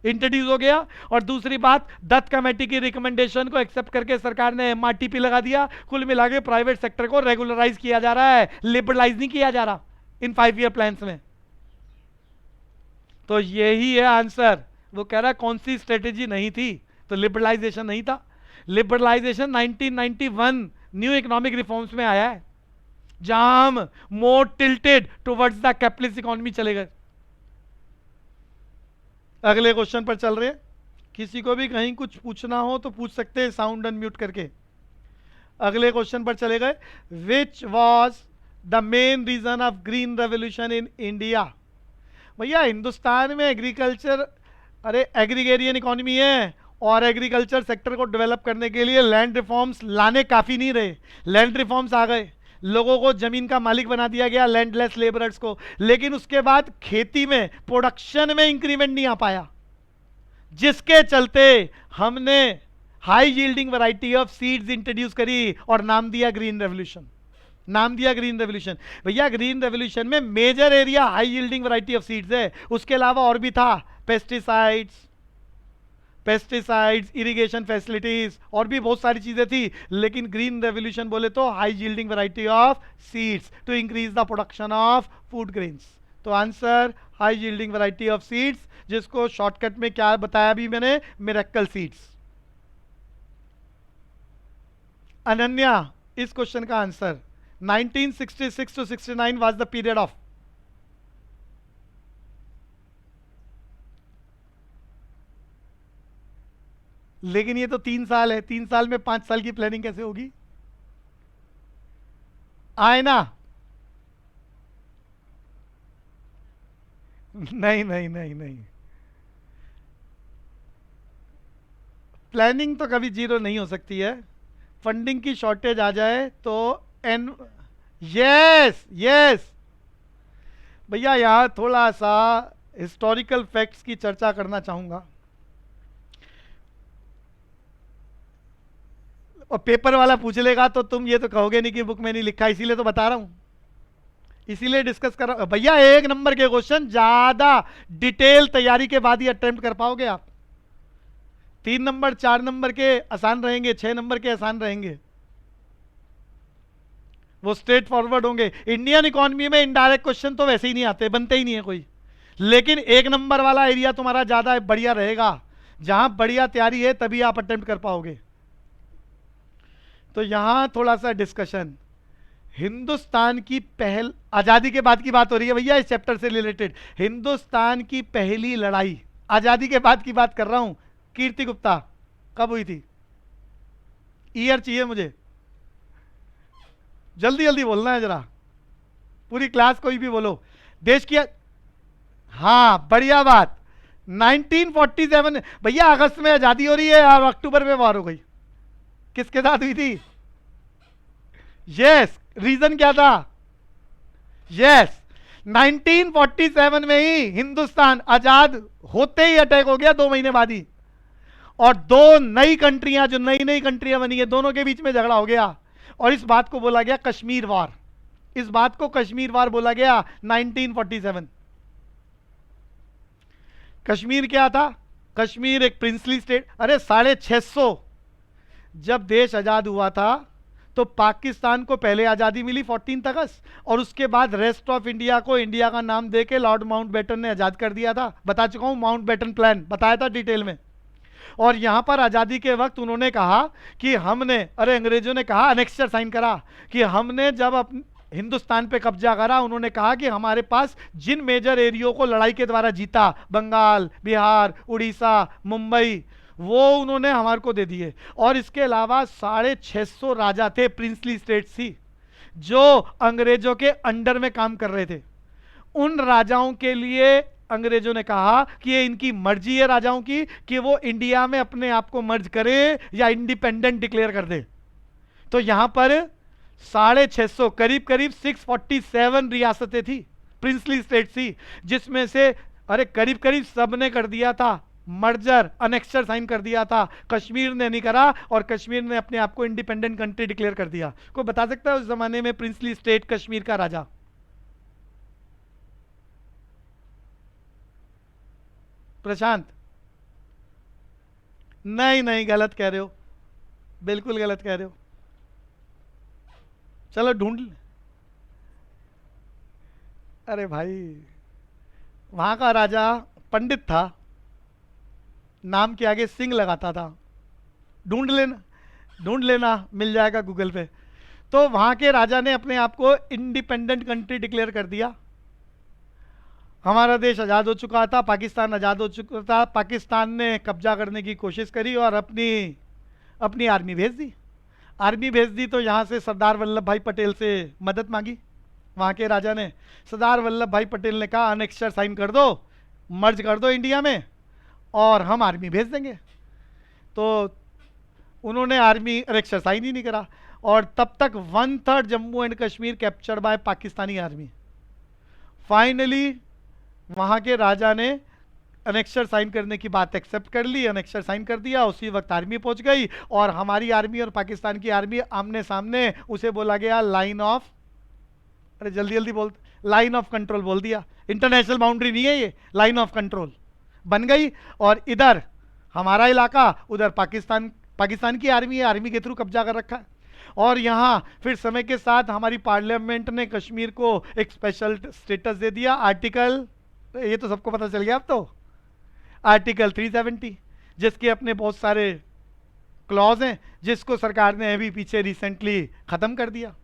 introduce हो गया। और दूसरी बात, दत्त कमेटी की रिकमेंडेशन को एक्सेप्ट करके सरकार ने एमआरटीपी लगा दिया। कुल मिला के प्राइवेट सेक्टर को रेगुलराइज किया जा रहा है, लिबरलाइज नहीं किया जा रहा इन 5 ईयर प्लान्स में। तो यही है आंसर। वो कह रहा है कौन सी स्ट्रेटेजी नहीं थी, तो लिबरलाइजेशन नहीं था। लिबरलाइजेशन 1991 न्यू इकोनॉमिक रिफॉर्म्स में आया है, जहां हम more tilted towards the capitalist economy चले गए। अगले क्वेश्चन पर चल रहे हैं। किसी को भी कहीं कुछ पूछना हो तो पूछ सकते हैं साउंड अनम्यूट करके। अगले क्वेश्चन पर चले गए। Which was the main reason of green revolution in India? भैया हिंदुस्तान में एग्रीकल्चर, अरे एग्रीगेरियन इकोनॉमी है, और एग्रीकल्चर सेक्टर को डेवलप करने के लिए लैंड रिफॉर्म्स लाने काफी नहीं रहे। लैंड रिफॉर्म्स आ गए, लोगों को जमीन का मालिक बना दिया गया, लैंडलेस लेबरर्स को, लेकिन उसके बाद खेती में प्रोडक्शन में इंक्रीमेंट नहीं आ पाया, जिसके चलते हमने high yielding variety of seeds introduce करी और नाम दिया ग्रीन रेवोल्यूशन। नाम दिया ग्रीन रेवोल्यूशन। भैया ग्रीन रेवोल्यूशन में major area high yielding variety of seeds है, उसके अलावा और भी था, पेस्टिसाइड्स, इरिगेशन फैसिलिटीज, और भी बहुत सारी चीजें थी। लेकिन ग्रीन रेवोल्यूशन बोले तो high yielding variety of seeds to increase the production of food grains. तो answer high yielding variety of seeds, जिसको शॉर्टकट में क्या बताया भी मैंने, मिरेकल सीड्स। अनन्या, इस क्वेश्चन का answer 1966 to 69 was the period of। लेकिन ये तो 3 साल है, 3 साल में 5 साल की प्लानिंग कैसे होगी? आए ना? नहीं नहीं नहीं नहीं, प्लानिंग तो कभी जीरो नहीं हो सकती है। फंडिंग की शॉर्टेज आ जाए तो एन, यस यस। भैया यहां थोड़ा सा हिस्टोरिकल फैक्ट्स की चर्चा करना चाहूंगा। और पेपर वाला पूछ लेगा तो तुम ये तो कहोगे नहीं कि बुक में नहीं लिखा, इसीलिए तो बता रहा हूं, इसीलिए डिस्कस कर रहा हूं। भैया 1 नंबर के क्वेश्चन ज्यादा डिटेल तैयारी के बाद ही अटेम्प्ट कर पाओगे आप। 3 नंबर 4 नंबर के आसान रहेंगे, 6 नंबर के आसान रहेंगे, वो स्ट्रेट फॉरवर्ड होंगे। इंडियन इकोनॉमी में इनडायरेक्ट क्वेश्चन तो वैसे ही नहीं आते, बनते ही नहीं है कोई। लेकिन 1 नंबर वाला एरिया तुम्हारा ज्यादा बढ़िया रहेगा, जहां बढ़िया तैयारी है तभी आप अटेम्प्ट कर पाओगे। तो यहां थोड़ा सा डिस्कशन, हिंदुस्तान की पहल, आजादी के बाद की बात हो रही है भैया इस चैप्टर से रिलेटेड। हिंदुस्तान की पहली लड़ाई, आजादी के बाद की बात कर रहा हूं, कीर्ति गुप्ता कब हुई थी? ईयर चाहिए मुझे, जल्दी जल्दी बोलना है जरा, पूरी क्लास कोई भी बोलो। देश की, हाँ बढ़िया बात, 1947। भैया अगस्त में आजादी हो रही है और अक्टूबर में वार हो गई, किसके साथ हुई थी? यस, रीजन क्या था? यस, 1947 में ही हिंदुस्तान आजाद होते ही अटैक हो गया, 2 महीने बाद ही। और 2 नई कंट्रियां, जो नई नई कंट्रियां बनी है, दोनों के बीच में झगड़ा हो गया और इस बात को बोला गया कश्मीर वार। इस बात को कश्मीर वार बोला गया 1947। कश्मीर क्या था? कश्मीर एक प्रिंसली स्टेट। अरे 650 जब देश आजाद हुआ था तो पाकिस्तान को पहले आजादी मिली 14 अगस्त, और उसके बाद रेस्ट ऑफ इंडिया को इंडिया का नाम देके लॉर्ड माउंटबेटन ने आजाद कर दिया था। बता चुका हूं, माउंटबेटन प्लान बताया था डिटेल में। और यहां पर आजादी के वक्त उन्होंने कहा कि हमने, अरे अंग्रेजों ने कहा, अनेक्सर साइन करा कि हमने जब हिंदुस्तान पे कब्जा करा, उन्होंने कहा कि हमारे पास जिन मेजर एरियो को लड़ाई के द्वारा जीता, बंगाल, बिहार, उड़ीसा, मुंबई, वो उन्होंने हमारे को दे दिए। और इसके अलावा 650 राजा थे, प्रिंसली स्टेट्स थी, जो अंग्रेजों के अंडर में काम कर रहे थे। उन राजाओं के लिए अंग्रेजों ने कहा कि ये इनकी मर्जी है राजाओं की कि वो इंडिया में अपने आप को मर्ज करे या इंडिपेंडेंट डिक्लेयर कर दे। तो यहां पर 650, करीब करीब 647 रियासतें थी, प्रिंसली स्टेट थी, जिसमें से अरे करीब करीब सबने कर दिया था मर्जर, अनेक्सर साइन कर दिया था। कश्मीर ने नहीं करा, और कश्मीर ने अपने आप को इंडिपेंडेंट कंट्री डिक्लेयर कर दिया। कोई बता सकता है उस जमाने में प्रिंसली स्टेट कश्मीर का राजा? प्रशांत, नहीं नहीं, गलत कह रहे हो, बिल्कुल गलत कह रहे हो। चलो ढूंढ अरे भाई, वहां का राजा पंडित था, नाम के आगे सिंह लगाता था। ढूंढ लेना, ढूंढ लेना, मिल जाएगा गूगल पे। तो वहां के राजा ने अपने आप को इंडिपेंडेंट कंट्री डिक्लेयर कर दिया। हमारा देश आज़ाद हो चुका था, पाकिस्तान आज़ाद हो चुका था। पाकिस्तान ने कब्जा करने की कोशिश करी और अपनी अपनी आर्मी भेज दी। आर्मी भेज दी तो यहाँ से सरदार वल्लभ भाई पटेल से मदद मांगी। वहाँ के राजा ने, सरदार वल्लभ भाई पटेल ने कहा अनेक्सर साइन कर दो, मर्ज कर दो इंडिया में, और हम आर्मी भेज देंगे। तो उन्होंने आर्मी अनेक्सर साइन ही नहीं करा, और तब तक 1/3 Jammu and Kashmir captured by Pakistani army. Finally वहाँ के राजा ने अनेक्सर साइन करने की बात एक्सेप्ट कर ली, अनेक्सर साइन कर दिया। उसी वक्त आर्मी पहुंच गई, और हमारी आर्मी और पाकिस्तान की आर्मी आमने सामने। उसे बोला गया लाइन ऑफ, अरे जल्दी जल्दी बोल, लाइन ऑफ कंट्रोल बोल दिया। इंटरनेशनल बाउंड्री नहीं है ये, लाइन ऑफ कंट्रोल बन गई। और इधर हमारा इलाका, उधर पाकिस्तान, पाकिस्तान की आर्मी है, आर्मी के थ्रू कब्जा कर रखा है। और यहाँ फिर समय के साथ हमारी पार्लियामेंट ने कश्मीर को एक स्पेशल स्टेटस दे दिया। आर्टिकल, ये तो सबको पता चल गया अब तो, आर्टिकल 370, जिसके अपने बहुत सारे क्लॉज हैं, जिसको सरकार ने अभी पीछे रिसेंटली खत्म कर दिया।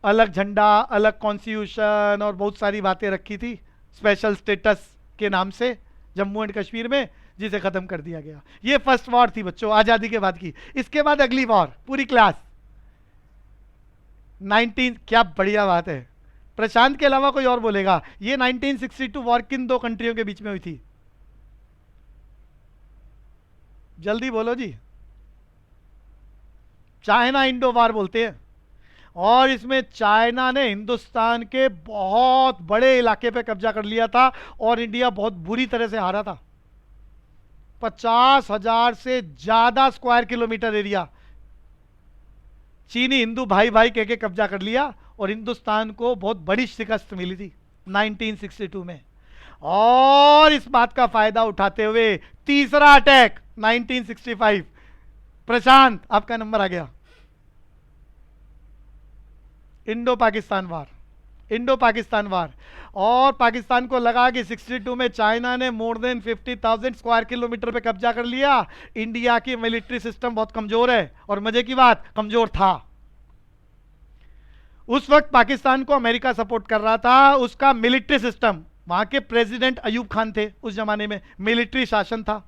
अलग झंडा, अलग कॉन्स्टिट्यूशन और बहुत सारी बातें रखी थी स्पेशल स्टेटस के नाम से जम्मू एंड कश्मीर में, जिसे खत्म कर दिया गया। ये फर्स्ट वॉर थी बच्चों, आजादी के बाद की। इसके बाद अगली वॉर, पूरी क्लास 19, क्या बढ़िया बात है, प्रशांत के अलावा कोई और बोलेगा। ये 1962 वॉर किन दो कंट्रियों के बीच में हुई थी? जल्दी बोलो जी। चाइना इंडो वार बोलते हैं। और इसमें चाइना ने हिंदुस्तान के बहुत बड़े इलाके पे कब्जा कर लिया था, और इंडिया बहुत बुरी तरह से हारा था। 50,000 से ज्यादा स्क्वायर किलोमीटर एरिया चीनी हिंदू भाई भाई कह के कब्जा कर लिया, और हिंदुस्तान को बहुत बड़ी शिकस्त मिली थी 1962 में। और इस बात का फायदा उठाते हुए तीसरा अटैक 1965। प्रशांत, आपका नंबर आ गया। इंडो पाकिस्तान वार, इंडो पाकिस्तान वार। और पाकिस्तान को लगा कि 62 में चाइना ने मोर देन 50,000 स्क्वायर किलोमीटर पे कब्जा कर लिया। इंडिया की मिलिट्री सिस्टम बहुत कमजोर है, और मजे की बात, कमजोर था। उस वक्त पाकिस्तान को अमेरिका सपोर्ट कर रहा था। उसका मिलिट्री सिस्टम, वहां के प्रेसिडेंट अयूब खान थे उस जमाने में, मिलिट्री शासन था।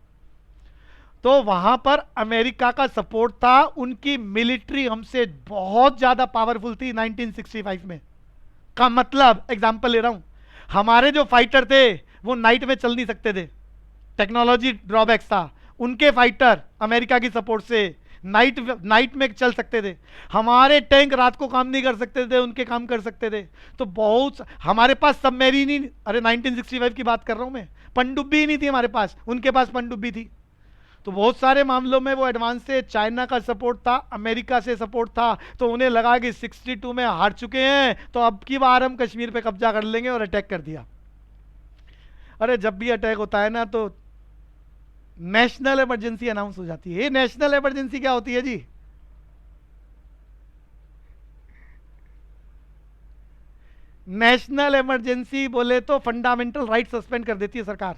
तो वहां पर अमेरिका का सपोर्ट था। उनकी मिलिट्री हमसे बहुत ज्यादा पावरफुल थी 1965 में। का मतलब, एग्जांपल ले रहा हूं, हमारे जो फाइटर थे वो नाइट में चल नहीं सकते थे, टेक्नोलॉजी ड्रॉबैक्स था। उनके फाइटर अमेरिका की सपोर्ट से नाइट में चल सकते थे। हमारे टैंक रात को काम नहीं कर सकते थे, उनके काम कर सकते थे। तो बहुत, हमारे पास सबमरीन ही, अरे 1965 की बात कर रहा हूं मैं, पनडुब्बी ही नहीं थी हमारे पास, उनके पास पनडुब्बी थी। तो बहुत सारे मामलों में वो एडवांस से, चाइना का सपोर्ट था, अमेरिका से सपोर्ट था। तो उन्हें लगा कि 62 में हार चुके हैं, तो अब की बार हम कश्मीर पे कब्जा कर लेंगे, और अटैक कर दिया। अरे जब भी अटैक होता है ना, तो नेशनल इमरजेंसी अनाउंस हो जाती है। ये नेशनल इमरजेंसी क्या होती है जी? नेशनल इमरजेंसी बोले तो फंडामेंटल राइट सस्पेंड कर देती है सरकार।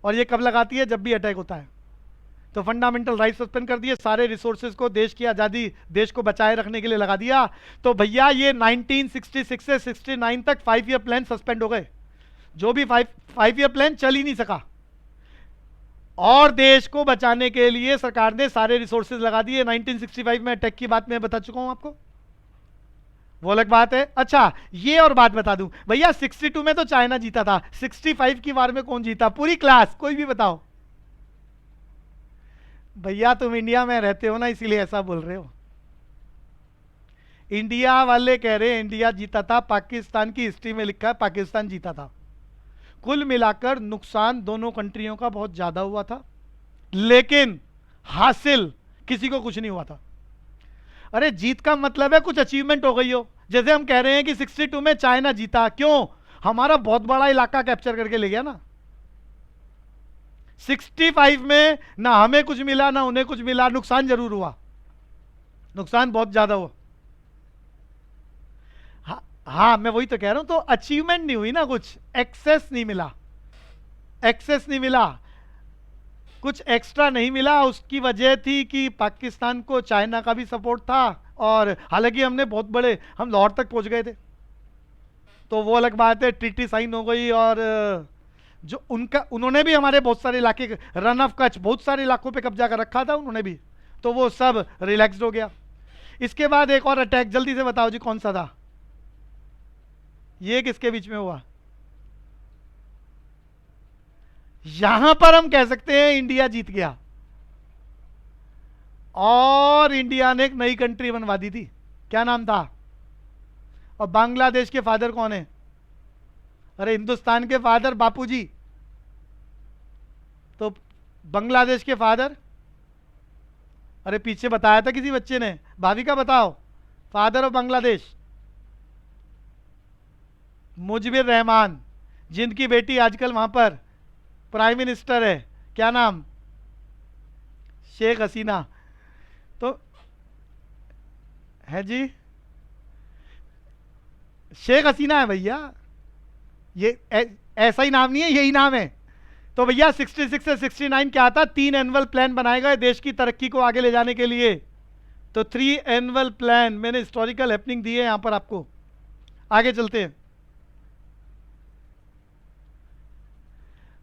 और ये कब लगाती है? जब भी अटैक होता है। तो फंडामेंटल राइट सस्पेंड कर दिए, सारे रिसोर्सेज को, देश की आज़ादी, देश को बचाए रखने के लिए लगा दिया। तो भैया ये 1966 से 69 तक 5 ईयर प्लान सस्पेंड हो गए। जो भी 5 ईयर प्लान चल ही नहीं सका, और देश को बचाने के लिए सरकार ने सारे रिसोर्सेज लगा दिए। 1965 में अटैक की बात मैं बता चुका हूं आपको, वो अलग बात है। अच्छा, ये और बात बता दूं भैया, 62 में तो चाइना जीता था, 65 की वार में कौन जीता? पूरी क्लास कोई भी बताओ। भैया तुम इंडिया में रहते हो ना, इसीलिए ऐसा बोल रहे हो। इंडिया वाले कह रहे हैं इंडिया जीता था, पाकिस्तान की हिस्ट्री में लिखा है पाकिस्तान जीता था। कुल मिलाकर नुकसान दोनों कंट्रियों का बहुत ज्यादा हुआ था, लेकिन हासिल किसी को कुछ नहीं हुआ था। अरे जीत का मतलब है कुछ अचीवमेंट हो गई हो। जैसे हम कह रहे हैं कि 62 में चाइना जीता, क्यों? हमारा बहुत बड़ा इलाका कैप्चर करके ले गया ना। 65 में ना हमें कुछ मिला ना उन्हें कुछ मिला, नुकसान जरूर हुआ, नुकसान बहुत ज्यादा हुआ। हाँ, हाँ मैं वही तो कह रहा हूं, तो अचीवमेंट नहीं हुई ना, कुछ एक्सेस नहीं मिला, एक्सेस नहीं मिला, कुछ एक्स्ट्रा नहीं मिला। उसकी वजह थी कि पाकिस्तान को चाइना का भी सपोर्ट था, और हालांकि हमने बहुत बड़े, हम लाहौर तक पहुंच गए थे, तो वो अलग बात है, ट्रीटी साइन हो गई, और जो उनका, उन्होंने भी हमारे बहुत सारे इलाके, रन ऑफ कच्छ बहुत सारे इलाकों पे कब्जा कर रखा था उन्होंने भी, तो वो सब रिलैक्स्ड हो गया। इसके बाद एक और अटैक, जल्दी से बताओ जी कौन सा था, ये किसके बीच में हुआ? यहां पर हम कह सकते हैं इंडिया जीत गया, और इंडिया ने एक नई कंट्री बनवा दी थी, क्या नाम था? और बांग्लादेश के फादर कौन है? अरे हिंदुस्तान के फादर बापूजी, तो बांग्लादेश के फादर, अरे पीछे बताया था किसी बच्चे ने, भाविका बताओ, फादर ऑफ बांग्लादेश मुजिबुर रहमान, जिनकी बेटी आजकल वहां पर प्राइम मिनिस्टर है, क्या नाम? शेख हसीना। तो है जी, शेख हसीना है भैया, ये ऐसा ही नाम नहीं है, यही नाम है। तो भैया 66 से 69 क्या था? 3 एनुअल प्लान बनाए गए देश की तरक्की को आगे ले जाने के लिए। तो 3 एनुअल प्लान, मैंने हिस्टोरिकल हैपनिंग दी है यहां पर आपको, आगे चलते हैं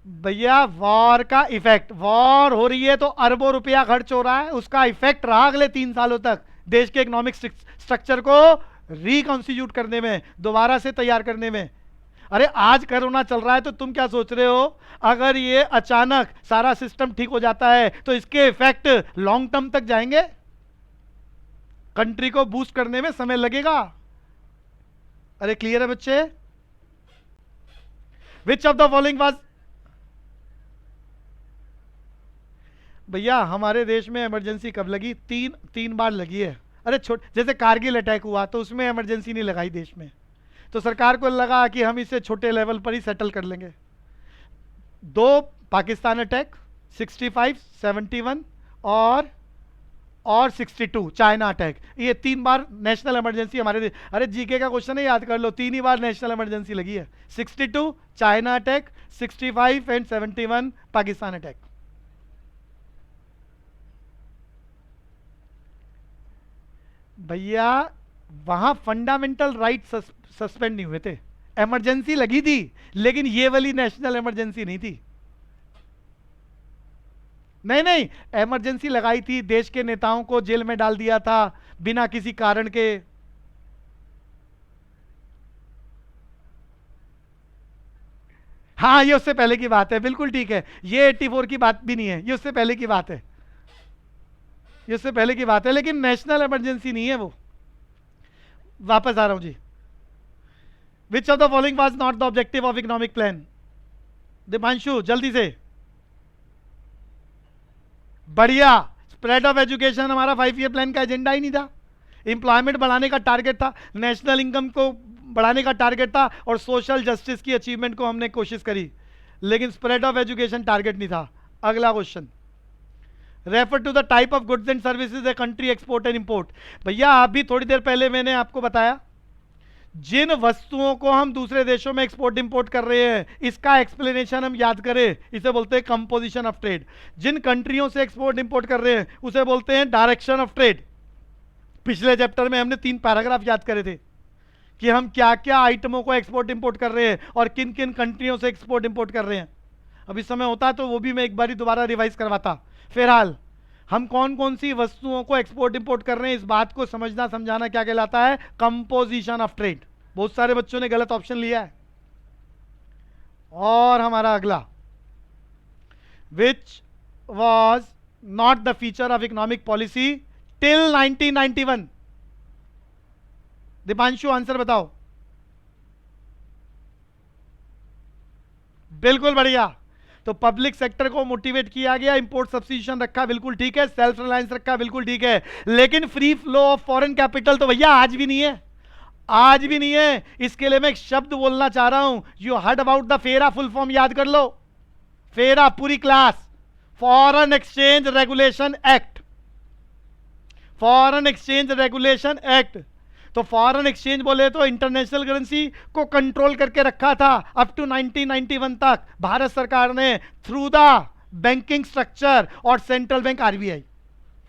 भैया। वॉर का इफेक्ट, वॉर हो रही है तो अरबों रुपया खर्च हो रहा है, उसका इफेक्ट रहा अगले 3 सालों तक देश के इकोनॉमिक स्ट्रक्चर को रिकॉन्स्टिट्यूट करने में, दोबारा से तैयार करने में। अरे आज कोरोना चल रहा है तो तुम क्या सोच रहे हो, अगर ये अचानक सारा सिस्टम ठीक हो जाता है तो इसके इफेक्ट लॉन्ग टर्म तक जाएंगे, कंट्री को बूस्ट करने में समय लगेगा। अरे क्लियर है बच्चे? विच ऑफ द फॉलोइंग वाज, भैया हमारे देश में इमरजेंसी कब लगी? तीन बार लगी है। अरे जैसे कारगिल अटैक हुआ तो उसमें इमरजेंसी नहीं लगाई देश में, तो सरकार को लगा कि हम इसे छोटे लेवल पर ही सेटल कर लेंगे। 2 पाकिस्तान अटैक 65, 71 और 62 चाइना अटैक, ये 3 बार नेशनल इमरजेंसी हमारे देश। अरे जीके का क्वेश्चन है, याद कर लो, 3 ही बार नेशनल इमरजेंसी लगी है, 62 China attack, 65 and 71 Pakistan attack. भैया वहां फंडामेंटल राइट सस्पेंड नहीं हुए थे, इमरजेंसी लगी थी, लेकिन ये वाली नेशनल इमरजेंसी नहीं थी। नहीं, इमरजेंसी लगाई थी, देश के नेताओं को जेल में डाल दिया था बिना किसी कारण के। हाँ ये उससे पहले की बात है, बिल्कुल ठीक है, ये 84 की बात भी नहीं है, ये उससे पहले की बात है, ये उससे पहले की बात है, लेकिन नेशनल इमरजेंसी नहीं है वो। वापस आ रहा हूं जी। Which of the following was not the objective of economic plan? Deepanshu जल्दी से, बढ़िया। स्प्रेड ऑफ एजुकेशन हमारा 5 ईयर प्लान का एजेंडा ही नहीं था। एम्प्लॉयमेंट बढ़ाने का टारगेट था, नेशनल इनकम को बढ़ाने का टारगेट था, और सोशल जस्टिस की अचीवमेंट को हमने कोशिश करी, लेकिन स्प्रेड ऑफ एजुकेशन टारगेट नहीं था। अगला question, refer to the type of goods and services a country export and import. भैया अभी थोड़ी देर पहले मैंने आपको बताया, जिन वस्तुओं को हम दूसरे देशों में एक्सपोर्ट इंपोर्ट कर रहे हैं, इसका एक्सप्लेनेशन हम याद करें, इसे बोलते हैं कंपोजिशन ऑफ ट्रेड। जिन कंट्रियों से एक्सपोर्ट इंपोर्ट कर रहे हैं उसे बोलते हैं डायरेक्शन ऑफ ट्रेड। पिछले चैप्टर में हमने 3 पैराग्राफ याद करे थे कि हम क्या क्या आइटमों को एक्सपोर्ट इंपोर्ट कर रहे हैं और किन किन कंट्रियों से एक्सपोर्ट इंपोर्ट कर रहे हैं। अभी समय होता तो वो भी मैं एक बार दोबारा रिवाइज करवाता। फिलहाल हम कौन कौन सी वस्तुओं को एक्सपोर्ट इंपोर्ट कर रहे हैं, इस बात को समझना समझाना क्या कहलाता है? Composition of trade. बहुत सारे बच्चों ने गलत ऑप्शन लिया है। और हमारा अगला, which was not the feature of economic policy till 1991? Deepanshu answer बताओ। बिल्कुल बढ़िया। तो पब्लिक सेक्टर को मोटिवेट किया गया, इंपोर्ट सब्स्टिट्यूशन रखा, बिल्कुल ठीक है, सेल्फ रिलायंस रखा, बिल्कुल ठीक है, लेकिन free flow of foreign capital तो भैया आज भी नहीं है, आज भी नहीं है। इसके लिए मैं एक शब्द बोलना चाह रहा हूं, यू हर्ड अबाउट द फेरा, फुल फॉर्म याद कर लो, फेरा, पूरी class. Foreign exchange regulation act, foreign exchange regulation act. तो फॉरेन एक्सचेंज बोले तो इंटरनेशनल करेंसी को कंट्रोल करके रखा था अप टू 1991 तक भारत सरकार ने थ्रू द बैंकिंग स्ट्रक्चर और सेंट्रल बैंक आरबीआई।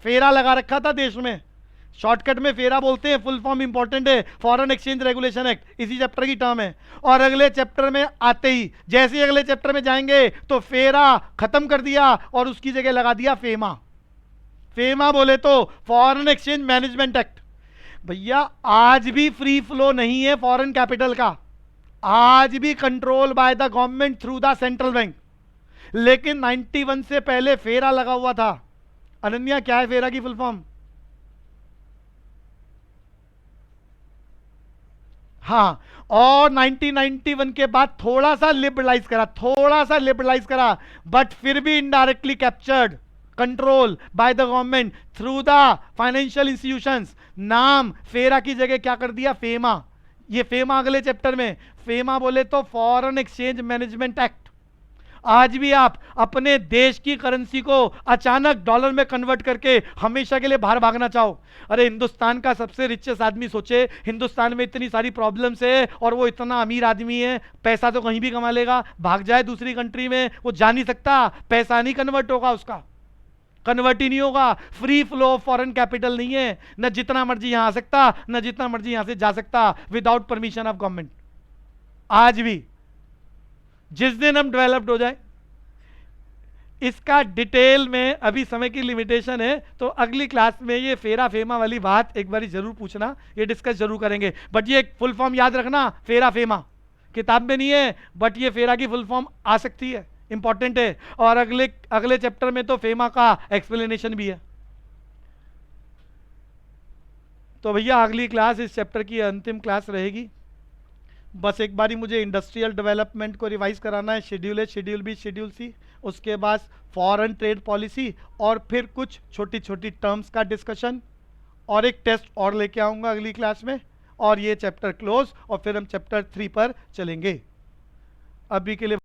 फेरा लगा रखा था देश में, शॉर्टकट में फेरा बोलते हैं, फुल फॉर्म इंपॉर्टेंट है, फॉरेन एक्सचेंज रेगुलेशन एक्ट, इसी चैप्टर की टर्म है। और अगले चैप्टर में आते ही, जैसे ही अगले चैप्टर में जाएंगे तो फेरा खत्म कर दिया और उसकी जगह लगा दिया फेमा। फेमा बोले तो फॉरेन एक्सचेंज मैनेजमेंट एक्ट। भैया आज भी फ्री फ्लो नहीं है फॉरेन कैपिटल का, आज भी control by the government through the central bank. लेकिन 91 से पहले फेरा लगा हुआ था। अनन्या क्या है फेरा की फुल फॉर्म? हाँ, और 1991 के बाद थोड़ा सा लिबरलाइज करा, थोड़ा सा लिबरलाइज करा, बट फिर भी indirectly captured control by the government through the financial institutions. नाम फेरा की जगह क्या कर दिया? फेमा। ये फेमा अगले चैप्टर में। फेमा बोले तो फॉरेन एक्सचेंज मैनेजमेंट एक्ट। आज भी आप अपने देश की करेंसी को अचानक डॉलर में कन्वर्ट करके हमेशा के लिए बाहर भागना चाहो। अरे हिंदुस्तान का सबसे रिचेस्ट आदमी सोचे, हिंदुस्तान में इतनी सारी प्रॉब्लम्स है और वो इतना अमीर आदमी है, पैसा तो कहीं भी कमा लेगा, भाग जाए दूसरी कंट्री में, वो जा नहीं सकता, पैसा नहीं कन्वर्ट होगा, उसका कन्वर्ट ही नहीं होगा। Free flow of foreign capital नहीं है, न जितना मर्जी यहां आ सकता, न जितना मर्जी यहां से जा सकता विदाउट परमिशन ऑफ गवर्नमेंट। आज भी जिस दिन हम डेवलप्ड हो जाए, इसका डिटेल में, अभी समय की लिमिटेशन है, तो अगली क्लास में ये फेरा फेमा वाली बात एक बार जरूर पूछना, ये डिस्कस जरूर करेंगे। बट ये फुल फॉर्म याद रखना, फेरा फेमा किताब में नहीं है, बट ये फेरा की फुल फॉर्म आ सकती है, इंपॉर्टेंट है। और अगले अगले चैप्टर में तो फेमा का एक्सप्लेनेशन भी है। तो भैया अगली क्लास इस चैप्टर की अंतिम क्लास रहेगी। बस एक बारी मुझे इंडस्ट्रियल डेवलपमेंट को रिवाइज कराना है, शेड्यूल ए, शेड्यूल बी, शेड्यूल सी, उसके बाद फॉरेन ट्रेड पॉलिसी, और फिर कुछ छोटी छोटी टर्म्स का डिस्कशन, और एक टेस्ट और लेके आऊंगा अगली क्लास में, और ये चैप्टर क्लोज, और फिर हम चैप्टर 3 पर चलेंगे। अभी के लिए